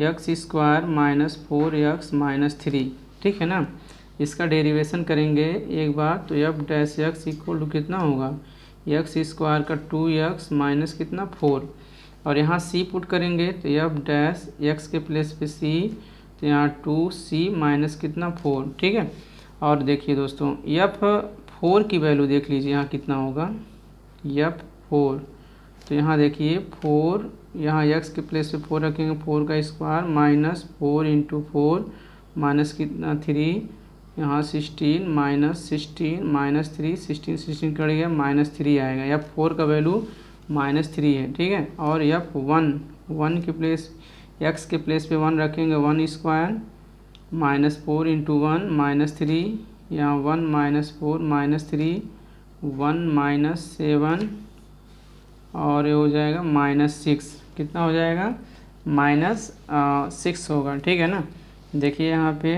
x square minus 4x minus 3, ठीक है ना। इसका डेरिवेशन करेंगे एक बार, तो f dash x equal to कितना होगा, एक्स स्क्वायर का 2x माइनस कितना 4, और यहाँ c पुट करेंगे तो एफ डैश एक्स के प्लेस पे c, तो यहाँ 2c माइनस कितना 4, ठीक है। और देखिए दोस्तों एफ 4 की वैल्यू देख लीजिए यहाँ कितना होगा, एफ 4, तो यहाँ देखिए 4, यहाँ x के प्लेस पे 4 रखेंगे, 4 का स्क्वायर माइनस 4 इंटू 4 माइनस कितना 3, यहाँ 16 माइनस 16 माइनस 3, 16 कट गया माइनस 3 आएगा। एफ 4 का वैल्यू माइनस 3 है, ठीक है। और एफ 1 के प्लेस, x के प्लेस पे 1 रखेंगे, 1 स्क्वायर माइनस 4 इंटू 1 माइनस 3, यहाँ 1 माइनस 4 माइनस 3, 1 माइनस 7, और ये हो जाएगा माइनस 6, कितना हो जाएगा, माइनस 6 होगा, ठीक है ना। देखिए यहाँ पे,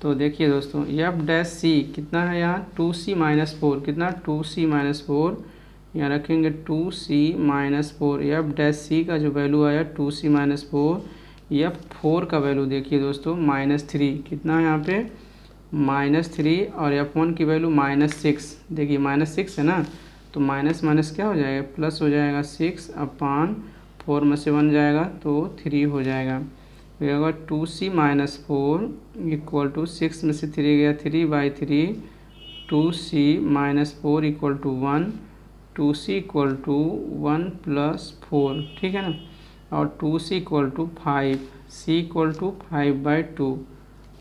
तो देखिए दोस्तों एफ डैश सी कितना है यहाँ 2c माइनस 4, कितना 2c माइनस 4, यहाँ रखेंगे 2c माइनस 4, एफ डैश सी का जो वैल्यू आया 2c माइनस 4, एफ 4 का वैल्यू देखिए दोस्तों माइनस 3, कितना है यहाँ पे माइनस 3, और एफ 1 की वैल्यू माइनस 6, देखिए माइनस 6 है ना, तो माइनस माइनस क्या हो जाएगा, प्लस हो जाएगा 6 अपान 4 में से 1 जाएगा तो 3 हो जाएगा। तो होगा 2c माइनस 4 इक्वल टू 6 में से 3 गया 3/3, 2c minus 4 equal to 1, 2c equal to 1 plus 4, ठीक है ना। और 2c equal to 5, c equal to 5/2,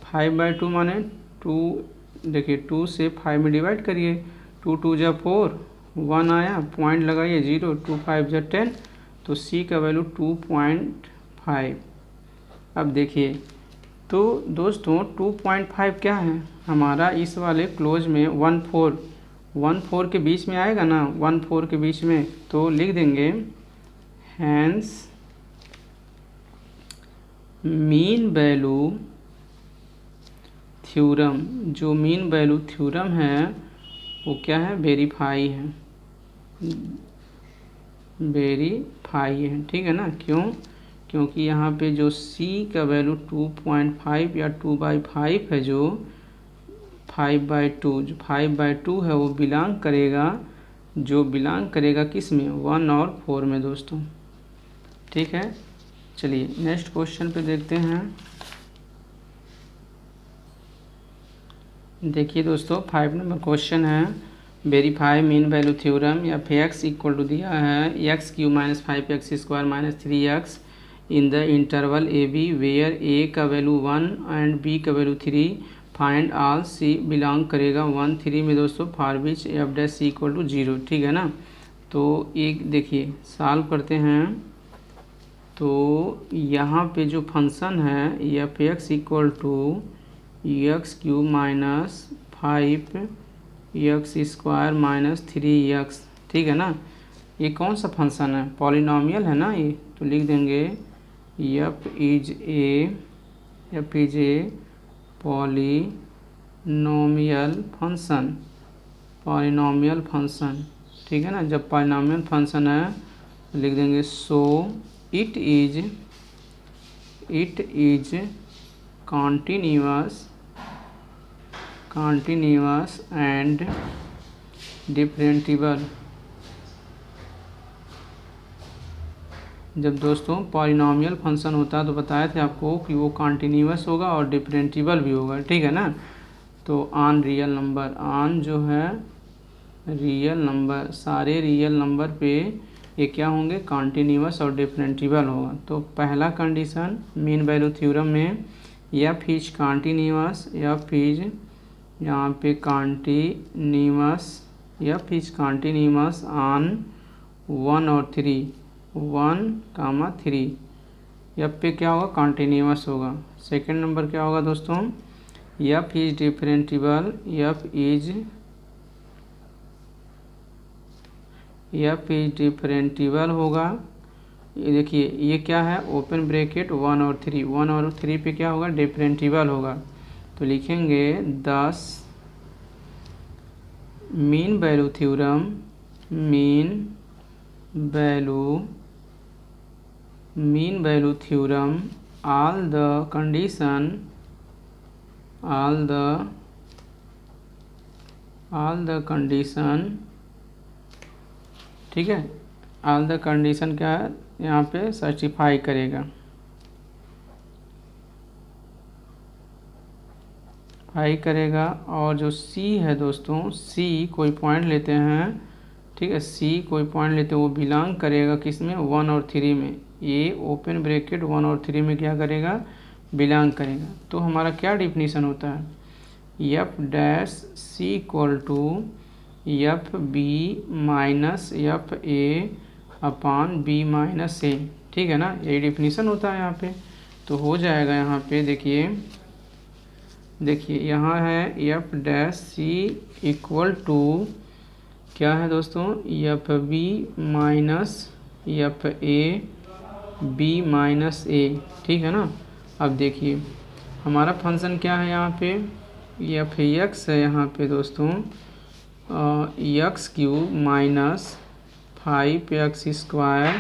5/2 माने 2, देखिए 2 से 5 में डिवाइड करिए, 2 2 जा 4, 1 आया, पॉइंट लगाइए 0, 2 5 जा 10, तो c का वैल्यू 2.5। अब देखिए तो दोस्तों 2.5 क्या है हमारा, इस वाले क्लोज में 1 4 के बीच में आएगा ना, 1 4 के बीच में, तो लिख देंगे हैंस मीन वैल्यू थ्योरम, जो मीन वैल्यू थ्योरम है वो क्या है, वेरीफाई है, वेरीफाई है, ठीक है ना। क्यों, क्योंकि यहाँ पे जो c का वैल्यू 2.5 या 2/5 है, जो 5/2, जो 5/2 है वो बिलोंग करेगा, जो बिलोंग करेगा किस में, 1 और 4 में दोस्तों, ठीक है। चलिए नेक्स्ट क्वेश्चन पे देखते हैं। देखिए दोस्तों 5 नंबर क्वेश्चन है, वेरीफाई मीन वैल्यू थ्योरम। या फिर x इक्वल टू दिया है x³ minus 5x square minus 3x in the interval a b where a का वैल्यू 1 एंड b का वैल्यू 3, फाइंड ऑल c बिलोंग करेगा 1 3 में दोस्तों, for which f dash c equal to 0, ठीक है ना। तो एक देखिए सॉल्व करते हैं, तो यहाँ पे जो फंक्शन है f x equal to x³ minus 5x square minus 3x, ठीक है ना। ये कौन सा फंक्शन है, पॉलिनॉमियल है ना ये, तो लिख देंगे f is A polynomial function, polynomial function, ठीक है ना। जब पॉलिनॉमियल फंक्शन है तो लिख देंगे so it is continuous and डिफरेंटिबल। जब दोस्तों पॉलिनॉमियल फंक्शन होता है तो बताए थे आपको कि वो कॉन्टीन्यूअस होगा और डिफरेंटिबल भी होगा, ठीक है ना। तो ऑन रियल नंबर, ऑन जो है रियल नंबर, सारे रियल नंबर पे ये क्या होंगे, कॉन्टीन्यूअस और डिफरेंटिबल होगा। तो पहला कंडीशन मीन वैल्यू थ्योरम में F is continuous, F is यहाँ पे continuous, F is continuous on 1 और 3, 1, 3 एफ पे क्या होगा, कॉन्टीन्यूअस होगा। सेकंड नंबर क्या होगा दोस्तों, f is differentiable, f is डिफरेंटिबल होगा। ये देखिए ये क्या है, ओपन ब्रैकेट 1 और 3, 1 और 3 पे क्या होगा, डिफरेंटिबल होगा। तो लिखेंगे 10 mean value theorem, mean value theorem, all the condition, ठीक है, ऑल द कंडीशन क्या है यहाँ पे सर्टिफाई करेगा, और जो सी है दोस्तों, सी कोई पॉइंट लेते हैं, ठीक है, सी कोई पॉइंट लेते हैं, वो बिलोंग करेगा किस में, 1 और 3 में, ये ओपन ब्रैकेट 1 और 3 में क्या करेगा, बिलोंग करेगा। तो हमारा क्या डिफिनीशन होता है, f dash c equal to f b minus f a upon b minus a, ठीक है ना, यही डिफिनीशन होता है यहाँ पे। तो हो जाएगा यहाँ पे, देखिए यहाँ है f dash c equal to क्या है दोस्तों, f b minus f a b minus a, ठीक है ना। अब देखिए हमारा फंक्शन क्या है यहाँ पे, एफ एक्स है यहाँ पे दोस्तों, x cube minus 5x square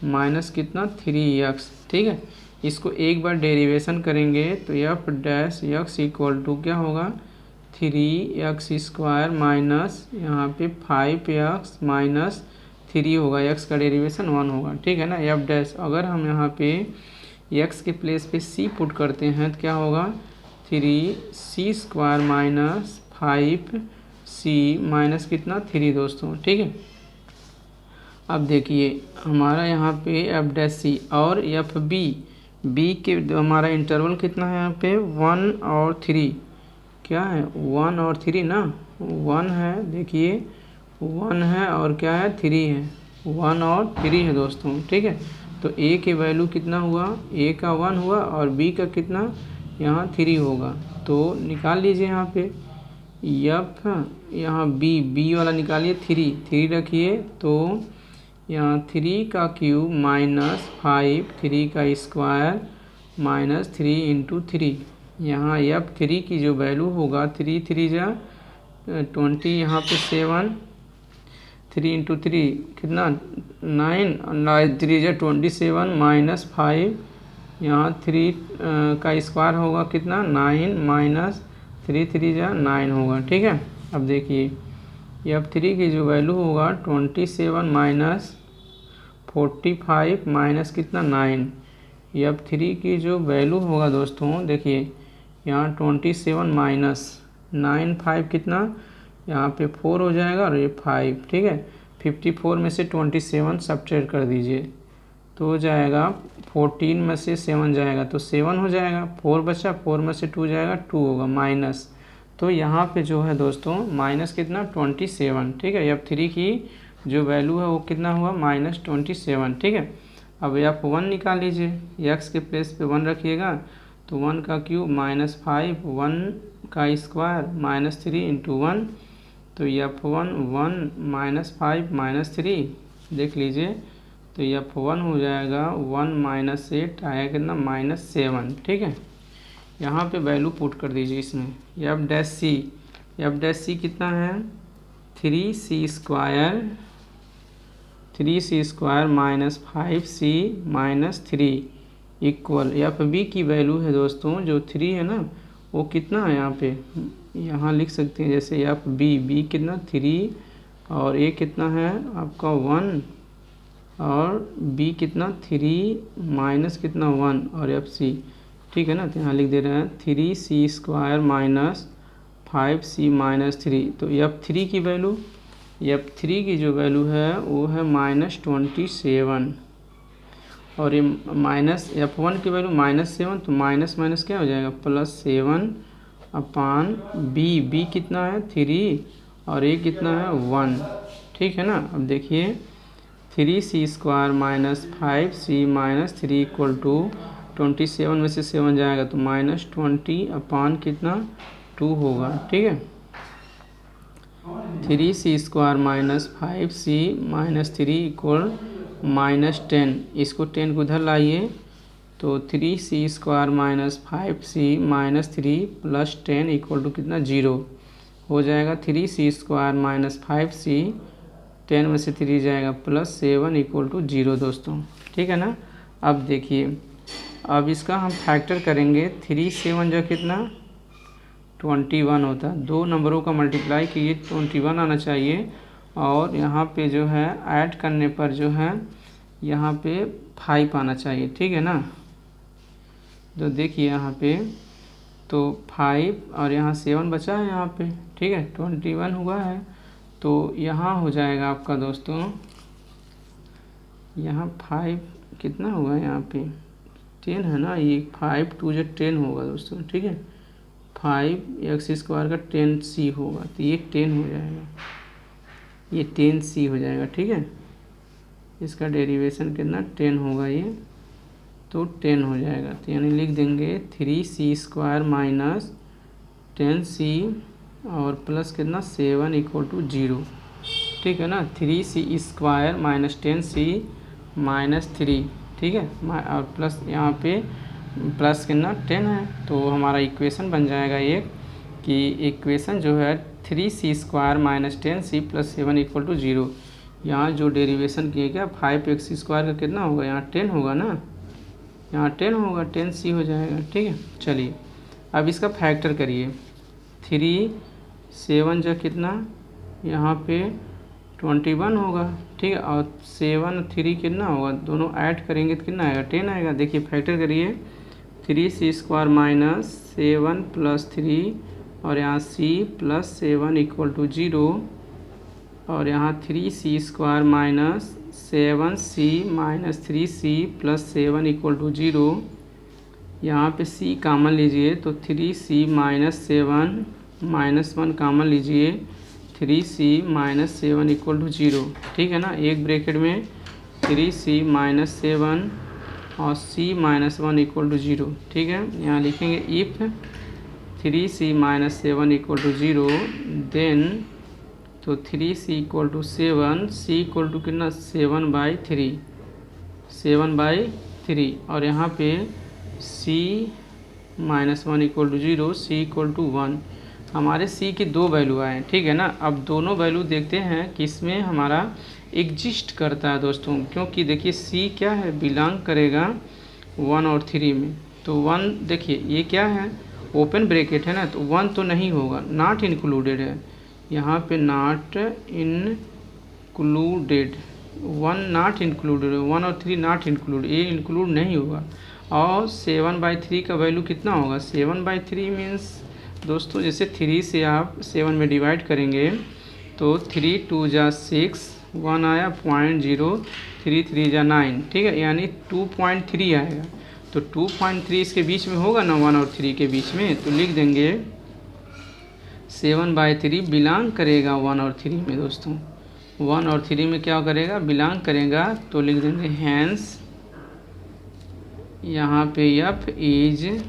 minus कितना 3x, ठीक है। इसको एक बार डेरिवेशन करेंगे तो f dash x equal to क्या होगा, 3x स्क्वायर माइनस यहाँ पे 5x माइनस 3 होगा, x का डेरिवेशन 1 होगा, ठीक है ना। एफ डैश अगर हम यहाँ पे x के प्लेस पे c पुट करते हैं तो क्या होगा, 3c square minus 5c minus कितना 3 दोस्तों, ठीक है। अब देखिए हमारा यहाँ पे एफ डैश सी और एफ बी के हमारा इंटरवल कितना है यहाँ पे, 1 और 3, क्या है 1 और 3 ना, 1 है, देखिए 1 है और क्या है 3 है, 1 और 3 है दोस्तों, ठीक है। तो a के वैल्यू कितना हुआ, a का 1 हुआ और b का कितना यहाँ 3 होगा, तो निकाल लीजिए यहाँ पे एफ, यहाँ b वाला निकालिए, 3 रखिए, तो यहाँ 3 का क्यूब माइनस 5, 3 का स्क्वायर माइनस 3 इंटू 3, यहाँ एफ 3 की जो वैल्यू होगा 3 3 जा 20, यहाँ पे 7, 3 इंटू 3 कितना 9, 3 जा 27 माइनस 5, यहाँ 3 का स्क्वायर होगा कितना 9 माइनस 3 3 जा 9 होगा, ठीक है। अब देखिए एफ 3 की जो वैल्यू होगा 27 माइनस 45 माइनस कितना 9, एफ 3 की जो वैल्यू होगा दोस्तों, देखिए यहाँ 27 माइनस 9 5 कितना, यहाँ पे 4 हो जाएगा और ये 5, ठीक है। 54 में से 27 सब्ट्रैक्ट कर दीजिए तो हो जाएगा 14 में से 7 जाएगा तो 7 हो जाएगा, 4 बचा, 4 में से 2 जाएगा 2 होगा माइनस, तो यहाँ पे जो है दोस्तों माइनस कितना 27, ठीक है। एफ 3 की जो वैल्यू है वो कितना हुआ माइनस 27, ठीक है। अब एफ 1 निकाल लीजिए, एक्स के प्लेस पे 1 रखिएगा तो 1 का क्यूब माइनस 5, 1 का स्क्वायर माइनस 3 इंटू 1, तो एफ 1 माइनस 5 माइनस 3 देख लीजिए, तो एफ 1 हो जाएगा 1 माइनस 8 आएगा कितना माइनस 7, ठीक है। यहाँ पे वैल्यू पुट कर दीजिए इसमें, एफ डैश सी कितना है 3c square minus 5c minus 3 equal f b की वैल्यू है दोस्तों जो 3 है ना, वो कितना है यहाँ पे, यहाँ लिख सकते हैं जैसे एफ बी कितना 3 और ए कितना है आपका 1 और बी कितना 3 माइनस कितना 1 और एफ सी, ठीक है ना। तो यहाँ लिख दे रहे हैं 3c square minus 5c minus 3, तो एफ 3 की वैल्यू, एफ 3 की जो वैल्यू है वो है माइनस 27 और ये माइनस एफ 1 की वैल्यू माइनस 7, तो माइनस माइनस क्या हो जाएगा प्लस 7 अपान बी कितना है 3 और ए कितना है 1, ठीक है ना। अब देखिए 3c square minus 5c minus 3 equal to 27 में से 7 जाएगा तो माइनस 20 अपान कितना 2 होगा, ठीक है। 3c square minus 5c minus 3 equal minus 10, इसको 10 को उधर लाइए तो 3c square minus 5c minus 3 plus 10 equal to कितना 0, हो जाएगा 3c² माइनस 5c, 10 में से 3 जाएगा प्लस 7 इक्वल टू 0 दोस्तों, ठीक है ना। अब देखिए, अब इसका हम फैक्टर करेंगे, 3 से 1 जो कितना 21 होता है, दो नंबरों का मल्टीप्लाई कीजिए 21 आना चाहिए, और यहाँ पे जो है ऐड करने पर जो है यहाँ पे 5 आना चाहिए, ठीक है ना। तो देखिए यहाँ पे तो 5 और यहाँ 7 बचा है यहाँ पे, ठीक है, 21 हुआ है, तो यहाँ हो जाएगा आपका दोस्तों, यहाँ 5 कितना हुआ यहाँ पे 10 है ना, ये 5 2 जो 10 होगा दोस्तों, ठीक है, 5x² का 10c होगा, तो ये 10 हो जाएगा, ये 10c हो जाएगा, ठीक है। इसका डेरिवेशन कितना 10 होगा ये, तो 10 हो जाएगा, तो यानी लिख देंगे 3c² माइनस 10c और प्लस कितना 7 इक्वल टू 0, ठीक है ना। 3c² माइनस 10c माइनस 3, ठीक है, और प्लस यहाँ पे प्लस कितना 10 है, तो हमारा इक्वेशन बन जाएगा एक कि इक्वेशन जो है 3c² minus 10c plus 7 equal to 0। यहाँ जो डेरिवेशन किए क्या 5x² का कितना होगा, यहाँ 10 होगा ना, यहाँ 10 होगा, 10c हो जाएगा, ठीक है। चलिए अब इसका फैक्टर करिए, 3 7 जो कितना यहाँ पे 21 होगा, ठीक है, और 7 3 कितना होगा, दोनों ऐड करेंगे तो कितना आएगा 10 आएगा। देखिए फैक्टर करिए, 3c² माइनस 7 प्लस 3 और यहाँ c प्लस 7 इक्वल टू 0, और यहाँ 3c² minus 7c minus 3c plus 7 equal to 0, यहाँ पे c कामन लीजिए तो 3c माइनस 7 माइनस 1 कामन लीजिए, 3c माइनस 7 इक्वल टू 0, ठीक है ना। एक ब्रैकेट में 3c माइनस 7 और c माइनस 1 इक्वल टू 0, ठीक है। यहाँ लिखेंगे if 3c minus 7 equal to 0 then, तो 3c equal to 7, c equal to कितना 7/3, 7/3, और यहाँ पे c minus 1 equal to 0, c equal to 1। हमारे c की दो वैल्यू आए, ठीक है ना। अब दोनों वैल्यू देखते हैं कि इसमें हमारा एग्जिस्ट करता है दोस्तों, क्योंकि देखिए c क्या है, बिलोंग करेगा 1 और 3 में, तो 1 देखिए ये क्या है ओपन ब्रैकेट है ना, तो 1 तो नहीं होगा, नॉट इंक्लूडेड है, यहाँ पे नॉट इंक्लूडेड, 1 नॉट इंक्लूडेड, 1 और 3 नॉट इंक्लूड, ये इंक्लूड नहीं होगा। और 7/3 का वैल्यू कितना होगा, 7/3 मीन्स दोस्तों जैसे 3 से आप 7 में डिवाइड करेंगे तो 3 2 जा 6, 1 आया 0.0, 3 3 जा 9, ठीक है, यानी 2.3 आएगा, तो 2.3 इसके बीच में होगा ना 1 और 3 के बीच में, तो लिख देंगे 7/3 बिलोंग करेगा 1 और 3 में दोस्तों, 1 और 3 में क्या करेगा बिलोंग करेगा, तो लिख देंगे हैंस यहाँ पे f is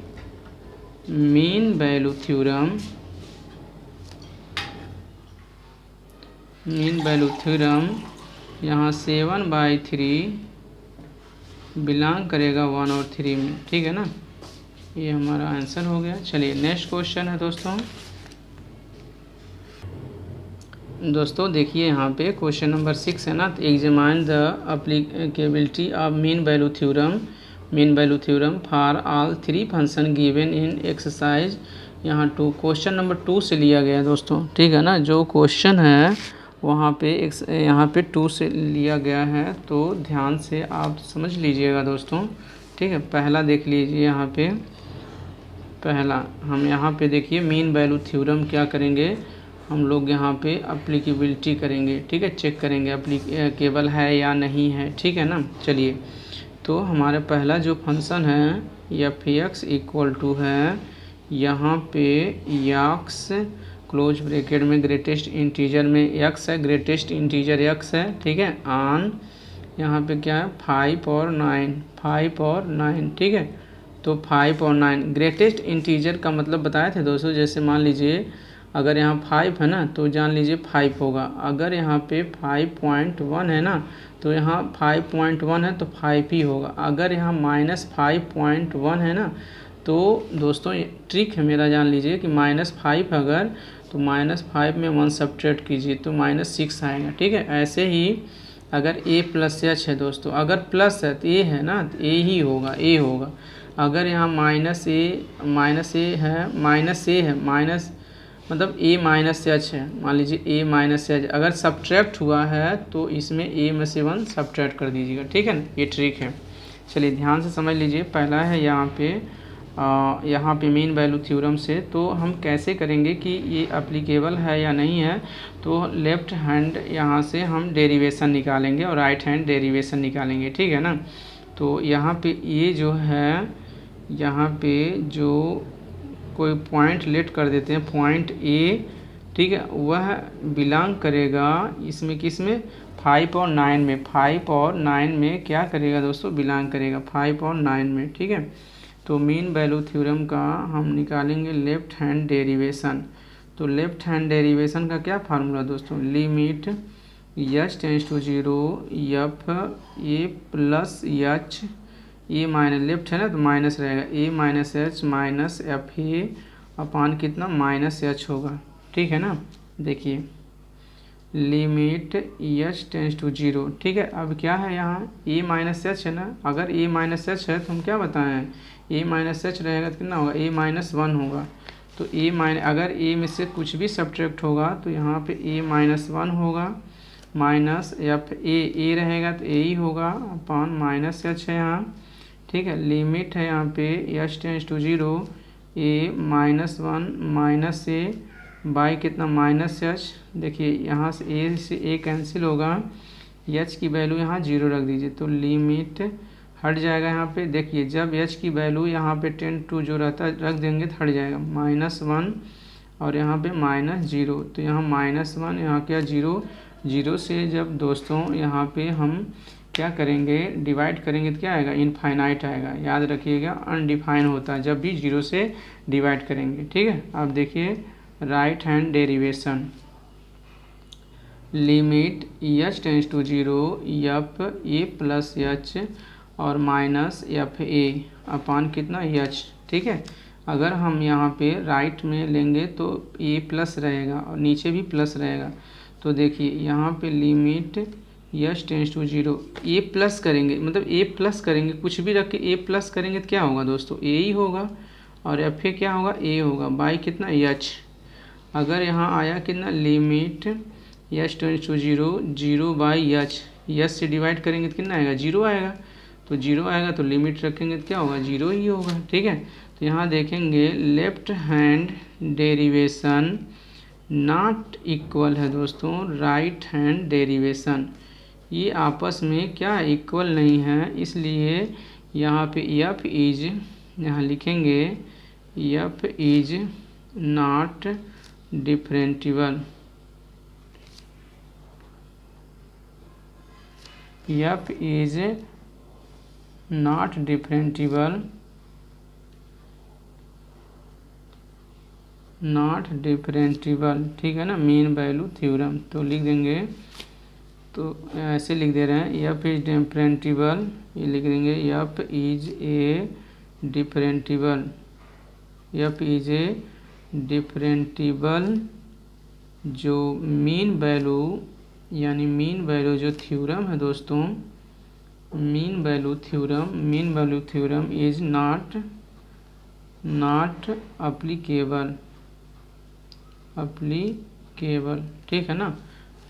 mean value theorem, mean value theorem यहाँ 7/3 बिलोंग करेगा 1 और 3 में, ठीक है ना। ये हमारा आंसर हो गया। चलिए नेक्स्ट क्वेश्चन है दोस्तों देखिए यहाँ पे क्वेश्चन नंबर 6 है ना, तो examine the applicability of mean value theorem, mean value theorem for all 3 function given in exercise यहाँ 2, क्वेश्चन नंबर 2 से लिया गया है दोस्तों, ठीक है ना। जो क्वेश्चन है वहाँ पे यहाँ पे 2 से लिया गया है, तो ध्यान से आप समझ लीजिएगा दोस्तों, ठीक है। पहला देख लीजिए यहाँ पे, पहला हम यहाँ पे देखिए मीन वैल्यू थ्योरम क्या करेंगे हम लोग, यहाँ पे एप्लीकेबिलिटी करेंगे, ठीक है, चेक करेंगे एप्लीकेबल है या नहीं है, ठीक है ना। चलिए तो हमारा पहला जो फंक्शन है f(x) इक्वल टू है यहाँ पे x क्लोज ब्रैकेट में ग्रेटेस्ट इंटीजर में x है, ग्रेटेस्ट इंटीजर x है, ठीक है, ऑन यहाँ पे क्या है 5 और 9, 5 और 9, ठीक है। तो 5 और 9 ग्रेटेस्ट इंटीजर का मतलब बताए थे दोस्तों, जैसे मान लीजिए अगर यहाँ 5 है ना तो जान लीजिए 5 होगा, अगर यहाँ पे 5.1 है ना तो यहाँ 5.1 है तो 5 ही होगा, अगर यहाँ -5.1 है ना तो दोस्तों ट्रिक है मेरा, जान लीजिए कि -5 अगर तो -5 में 1 सब्ट्रैक्ट कीजिए तो -6 आएगा। ठीक है, ऐसे ही अगर a प्लस एच है दोस्तों, अगर प्लस है तो a है ना, तो a ही होगा, a होगा। अगर यहाँ माइनस ए है, माइनस मतलब a माइनस एच है, मान लीजिए a माइनस एच, अगर सब्ट्रैक्ट हुआ है तो इसमें a में से 1 सब्ट्रैक्ट कर दीजिएगा। ठीक है ना, ये ट्रिक है। चलिए ध्यान से समझ लीजिए। पहला है यहाँ पे मीन वैल्यू थ्योरम से तो हम कैसे करेंगे कि ये एप्लीकेबल है या नहीं है। तो लेफ्ट हैंड यहाँ से हम डेरिवेशन निकालेंगे और राइट हैंड डेरिवेशन निकालेंगे। ठीक है ना, तो यहाँ पे ये जो है, यहाँ पे जो कोई पॉइंट लेट कर देते हैं, पॉइंट ए, ठीक है, वह बिलोंग करेगा इसमें, किस में, 5 और 9 में। 5 और 9 में क्या करेगा दोस्तों, बिलोंग करेगा 5 और 9 में। ठीक है, तो मीन वैल्यू थ्योरम का हम निकालेंगे लेफ्ट हैंड डेरिवेशन। तो लेफ्ट हैंड डेरिवेशन का क्या फार्मूला दोस्तों, limit h tends to 0 f a plus h a minus, लेफ्ट है ना तो माइनस रहेगा, a minus h minus f a upon कितना, माइनस एच होगा। ठीक है ना, देखिए लिमिट एच टेंस टू 0। ठीक है, अब क्या है यहाँ ए माइनस एच है ना, अगर ए माइनस एच है तो हम क्या बताएं, ए माइनस एच रहेगा तो कितना होगा, ए माइनस 1 होगा। तो ए माइनस, अगर ए में से कुछ भी सब्ट्रैक्ट होगा तो यहाँ पे ए माइनस 1 होगा, माइनस एफ ए रहेगा तो ए ही होगा, अपान माइनस एच है यहाँ। ठीक है, लिमिट है यहाँ पे h tends to 0 a minus 1 minus a by कितना, माइनस एच। देखिए यहाँ से ए कैंसिल होगा, एच की वैल्यू यहाँ 0 रख दीजिए तो लिमिट हट जाएगा। यहाँ पे देखिए जब एच की वैल्यू यहाँ पे 10 टू जो रहता है रख देंगे तो हट जाएगा, -1 और यहाँ पे -0, तो यहाँ -1 यहाँ क्या 0, 0 से जब दोस्तों यहाँ पे हम क्या करेंगे, डिवाइड करेंगे तो क्या आएगा, इनफाइनाइट आएगा। याद रखिएगा, अनडिफाइन होता है जब भी 0 से डिवाइड करेंगे। ठीक है, अब देखिए right hand derivation, limit h tends to 0 f a plus h और माइनस एफ ए अपान कितना, एच। ठीक है, अगर हम यहाँ पे राइट में लेंगे तो ए प्लस रहेगा और नीचे भी प्लस रहेगा। तो देखिए यहाँ पे limit h tends to 0 a plus करेंगे, मतलब ए प्लस करेंगे, कुछ भी रख के ए प्लस करेंगे तो क्या होगा दोस्तों, ए ही होगा, और एफ ए क्या होगा, ए होगा, बाई कितना, एच। अगर यहाँ आया कितना, limit h tends to 0 0 by h, h से डिवाइड करेंगे तो कितना आएगा, 0 आएगा। तो 0 आएगा तो लिमिट रखेंगे तो क्या होगा, 0 ही होगा। ठीक है, तो यहाँ देखेंगे left hand derivation not equal है दोस्तों राइट हैंड डेरिवेशन, ये आपस में क्या इक्वल नहीं है, इसलिए यहाँ पे एफ इज, यहाँ लिखेंगे f is not differentiable, f is not differentiable, not differentiable. ठीक है ना, मीन वैल्यू थ्योरम। तो लिख देंगे, तो ऐसे लिख दे रहे हैं, एफ इज डिफरेंटिबल, ये लिख देंगे f is a differentiable, f is a differentiable जो मीन वैल्यू, यानी मीन वैल्यू जो थ्योरम है दोस्तों, mean value theorem is not applicable. ठीक है ना।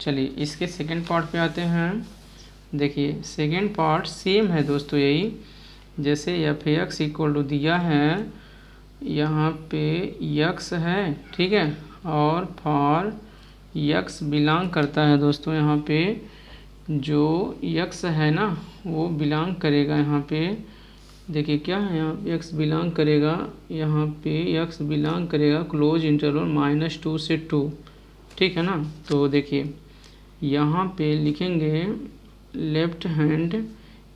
चलिए इसके सेकंड पार्ट पे आते हैं। देखिए सेकंड पार्ट सेम है दोस्तों, यही जैसे एफ एक्स इक्वल टू दिया है, यहाँ पे यक्स है, ठीक है, और फॉर यक्स बिलोंग करता है दोस्तों, यहाँ पे जो यक्स है ना वो बिलोंग करेगा, यहाँ पे देखिए क्या है, यहाँ पे एक्स बिलोंग करेगा, यहाँ पे एक्स बिलोंग करेगा क्लोज इंटरवल -2 से 2, ठीक है ना। तो देखिए यहाँ पे लिखेंगे लेफ्ट हैंड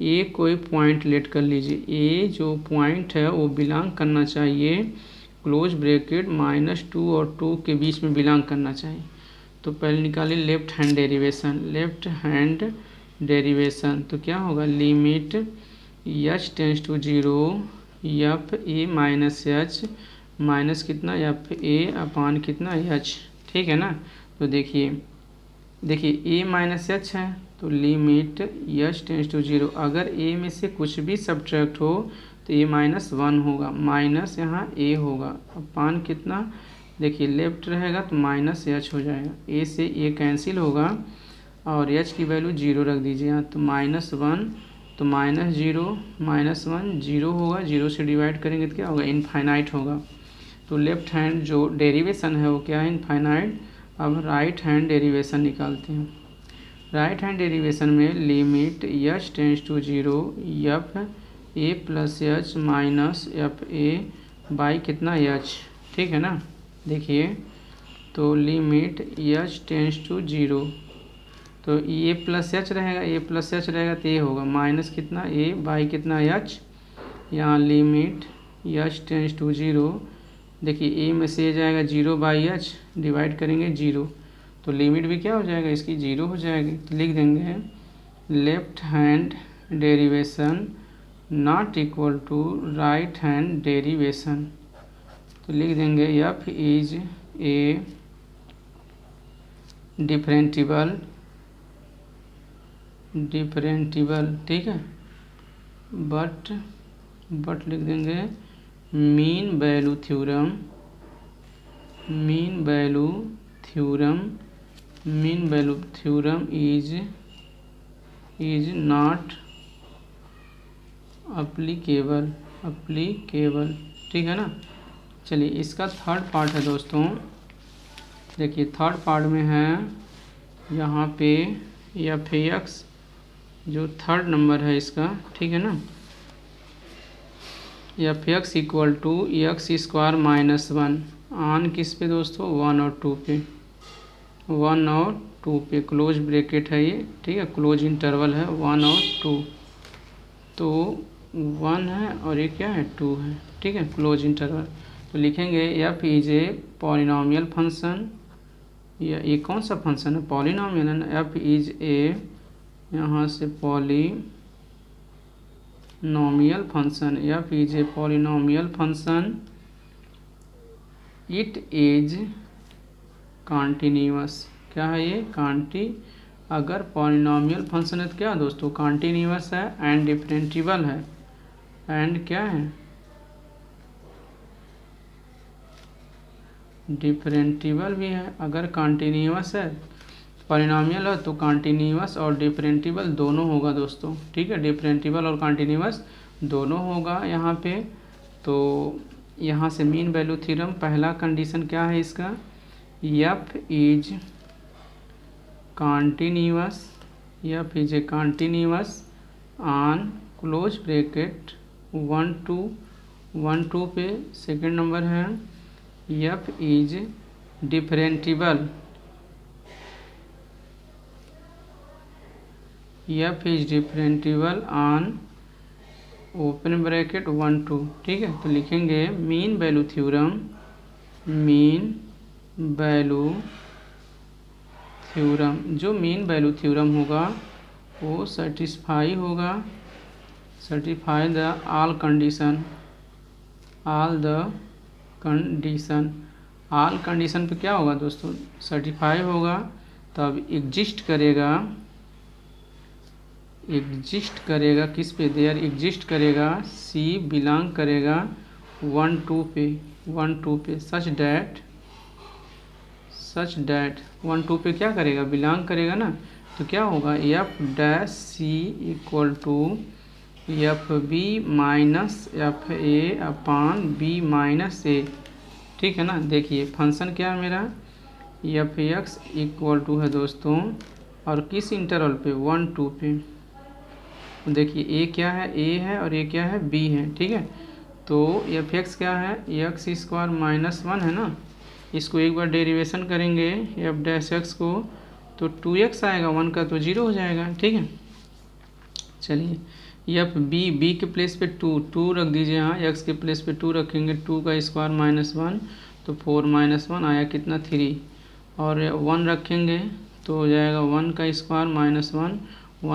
ए कोई पॉइंट लेट कर लीजिए, ए जो पॉइंट है वो बिलोंग करना चाहिए क्लोज ब्रैकेट -2 और 2 के बीच में बिलोंग करना चाहिए। तो पहले निकालिए लेफ्ट हैंड डेरिवेशन, तो क्या होगा, limit h tends to 0 f a minus h minus कितना एफ ए अपान कितना एच, ठीक है ना। तो देखिए a माइनस एच है तो लिमिट एच टेंस टू 0, अगर a में से कुछ भी सब्ट्रैक्ट हो तो a माइनस 1 होगा, माइनस यहाँ a होगा। अब पान कितना, देखिए लेफ्ट रहेगा तो माइनस एच हो जाएगा, a से a कैंसिल होगा और h की वैल्यू 0 रख दीजिए यहाँ, तो -1 तो -0 0 होगा, 0 से डिवाइड करेंगे तो क्या होगा, इनफाइनाइट होगा। तो लेफ्ट हैंड जो डेरिवेशन है वो क्या है, इनफाइनाइट। अब राइट हैंड डेरिवेशन निकालते हैं। राइट हैंड डेरिवेशन में limit h tends to 0 f a plus h minus f a by कितना एच, ठीक है ना। देखिए तो लिमिट एच टेंस टू 0 तो ए प्लस एच रहेगा, ए प्लस एच रहेगा तो ए होगा माइनस कितना ए बाई कितना एच, यहाँ लिमिट एच टेंस टू 0, देखिए ए में से जाएगा 0 बाई एच, डिवाइड करेंगे 0 तो लिमिट भी क्या हो जाएगा इसकी 0 हो जाएगी। तो लिख देंगे left hand derivation not equal to right hand derivation. तो लिख देंगे एफ इज ए डिफरेंटिबल, ठीक है, बट लिख देंगे mean value theorem is not applicable, ठीक है ना। चलिए इसका थर्ड पार्ट है दोस्तों, देखिए थर्ड पार्ट में है यहाँ पे एफ एक्स जो थर्ड नंबर है इसका, ठीक है ना, f x equal to x square minus 1 on किस पे दोस्तों, 1 और 2 पे, 1 और 2 पे, क्लोज ब्रैकेट है ये, ठीक है, क्लोज इंटरवल है 1 और 2, तो 1 है और ये क्या है 2 है, ठीक है, क्लोज इंटरवल। तो लिखेंगे f is A polynomial function, या ये कौन सा फंक्शन है, पॉलिनॉमियल है ना, एफ इज ए यहाँ से polynomial function, F is A polynomial function, it is continuous, क्या है ये अगर पॉलिनॉमियल फंक्शन है तो क्या दोस्तों कॉन्टिन्यूअस है एंड डिफरेंटिबल है, एंड क्या है डिफरेंटिबल भी है। अगर कॉन्टिन्यूअस है पॉलिनॉमियल है तो कॉन्टिन्यूअस और डिफरेंटिबल दोनों होगा दोस्तों, ठीक है, डिफरेंटिबल और कॉन्टिन्यूअस दोनों होगा यहाँ पे। तो यहाँ से मीन वैल्यू थ्योरम पहला कंडीशन क्या है इसका, f is continuous on close bracket 1 2 पे, सेकंड नंबर है f is differentiable on open bracket 1 2, ठीक है। तो लिखेंगे मीन वैल्यू थ्योरम जो मीन वैल्यू थ्योरम होगा वो सेटिस्फाई द ऑल कंडीशन पे क्या होगा दोस्तों सर्टिफाई होगा, तब एग्जिस्ट करेगा किस पे, देयर एग्जिस्ट करेगा सी बिलोंग करेगा 1 2 पे सच डैट 1 2 पे क्या करेगा बिलोंग करेगा ना, तो क्या होगा f dash c equal to f b minus f a upon b minus a, ठीक है ना। देखिए फंक्शन क्या है मेरा एफ एक्स इक्वल टू है दोस्तों, और किस इंटरवल पे 1 2 पे, देखिए ए क्या है ए है और ए क्या है बी है, ठीक है। तो एफ एक्स क्या है एक्स स्क्वायर माइनस 1 है ना, इसको एक बार डेरिवेशन करेंगे एफ डैश एक्स को तो 2x आएगा, 1 का तो 0 हो जाएगा, ठीक है। चलिए एफ बी के प्लेस पे 2 रख दीजिए, यहाँ एक्स के प्लेस पे 2 रखेंगे, 2 का स्क्वायर माइनस 1 तो 4 माइनस 1 आया कितना 3, और 1 रखेंगे तो हो जाएगा 1 का स्क्वायर माइनस 1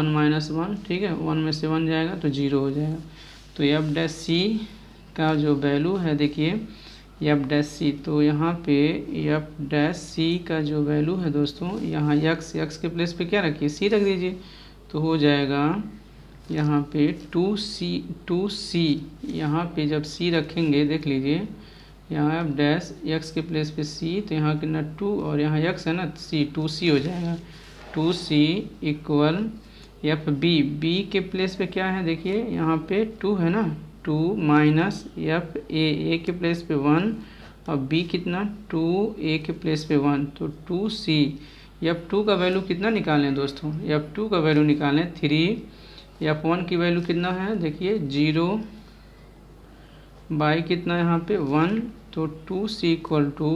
माइनस 1, ठीक है, 1 में से 1 जाएगा तो 0 हो जाएगा। तो एफ डैश सी का जो वैल्यू है देखिए एफ डैश सी। तो यहाँ पे एफ डैश सी का जो वैल्यू है दोस्तों, यहाँ एक्स के प्लेस पे क्या रखिए, सी रख दीजिए। तो हो जाएगा यहाँ पे 2c। यहाँ पे जब सी रखेंगे देख लीजिए, यहाँ एफ डैश एक्स के प्लेस पे सी, तो यहाँ कितना 2 और यहाँ एक्स है ना सी, 2c हो जाएगा। 2c इक्वल एफ बी के प्लेस पे क्या है देखिए, यहाँ पे 2 है ना, 2 माइनस एफ ए के प्लेस पे 1 और बी कितना 2a के प्लेस पे 1, तो 2c। f2 का वैल्यू कितना निकालें दोस्तों, f2 का वैल्यू निकालें 3, f1 की वैल्यू कितना है देखिए 0 बाई कितना यहाँ पे 1, तो 2c इक्वल टू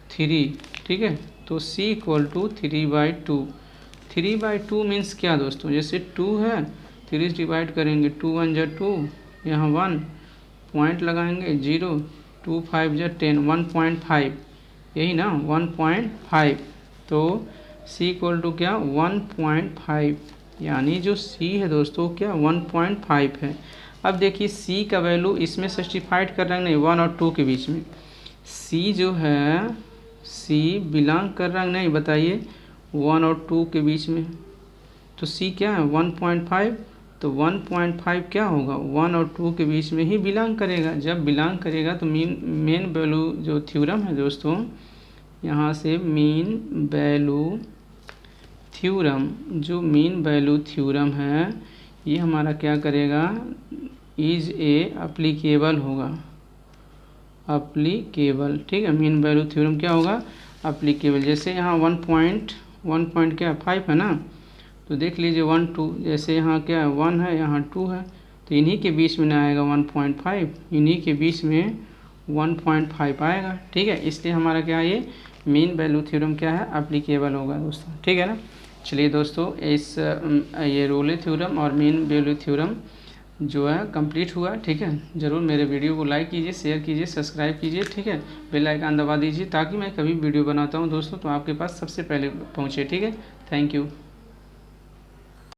3, ठीक है। तो c इक्वल टू 3/2। 3/2 मीन्स क्या दोस्तों, जैसे 2 है 3 डिवाइड करेंगे, 2 1 जा 2, यहाँ 1 पॉइंट लगाएंगे 0, 2 5 जा 10, 1.5, यही ना 1.5। तो c इक्वल टू क्या 1.5, यानी जो c है दोस्तों क्या 1.5 है। अब देखिए c का वैल्यू इसमें सब्स्टिफाइड कर रहे हैं नहीं, 1 और 2 के बीच में। c जो है c बिलोंग कर रहा है नहीं, बताइए 1 और 2 के बीच में। तो c क्या है 1.5, तो 1.5 क्या होगा 1 और 2 के बीच में ही बिलोंग करेगा। जब बिलोंग करेगा तो मेन वैल्यू जो थ्योरम है दोस्तों, यहाँ से मीन वैल्यू थ्योरम, जो मीन वैल्यू थ्योरम है ये हमारा क्या करेगा, इज ए अप्लीकेबल होगा, अप्लीकेबल, ठीक है। मीन वैल्यू थ्योरम क्या होगा, अप्लीकेबल। जैसे यहाँ 1 क्या 5 है ना, तो देख लीजिए 1 2, जैसे यहाँ क्या है 1 है यहाँ 2 है, तो इन्हीं के बीच में ना आएगा 1.5, इन्हीं के बीच में 1.5 आएगा, ठीक है। इसलिए हमारा क्या है ये मीन वैल्यू थ्योरम क्या है, एप्लीकेबल होगा दोस्तों, ठीक है ना। चलिए दोस्तों, इस ये रोले थ्योरम और मीन वैल्यू थ्योरम जो है कंप्लीट हुआ, ठीक है। ज़रूर मेरे वीडियो को लाइक कीजिए, शेयर कीजिए, सब्सक्राइब कीजिए, ठीक है। बेल आइकन दबा दीजिए ताकि मैं कभी वीडियो बनाता हूँ दोस्तों तो आपके पास सबसे पहले पहुँचे, ठीक है। Thank you.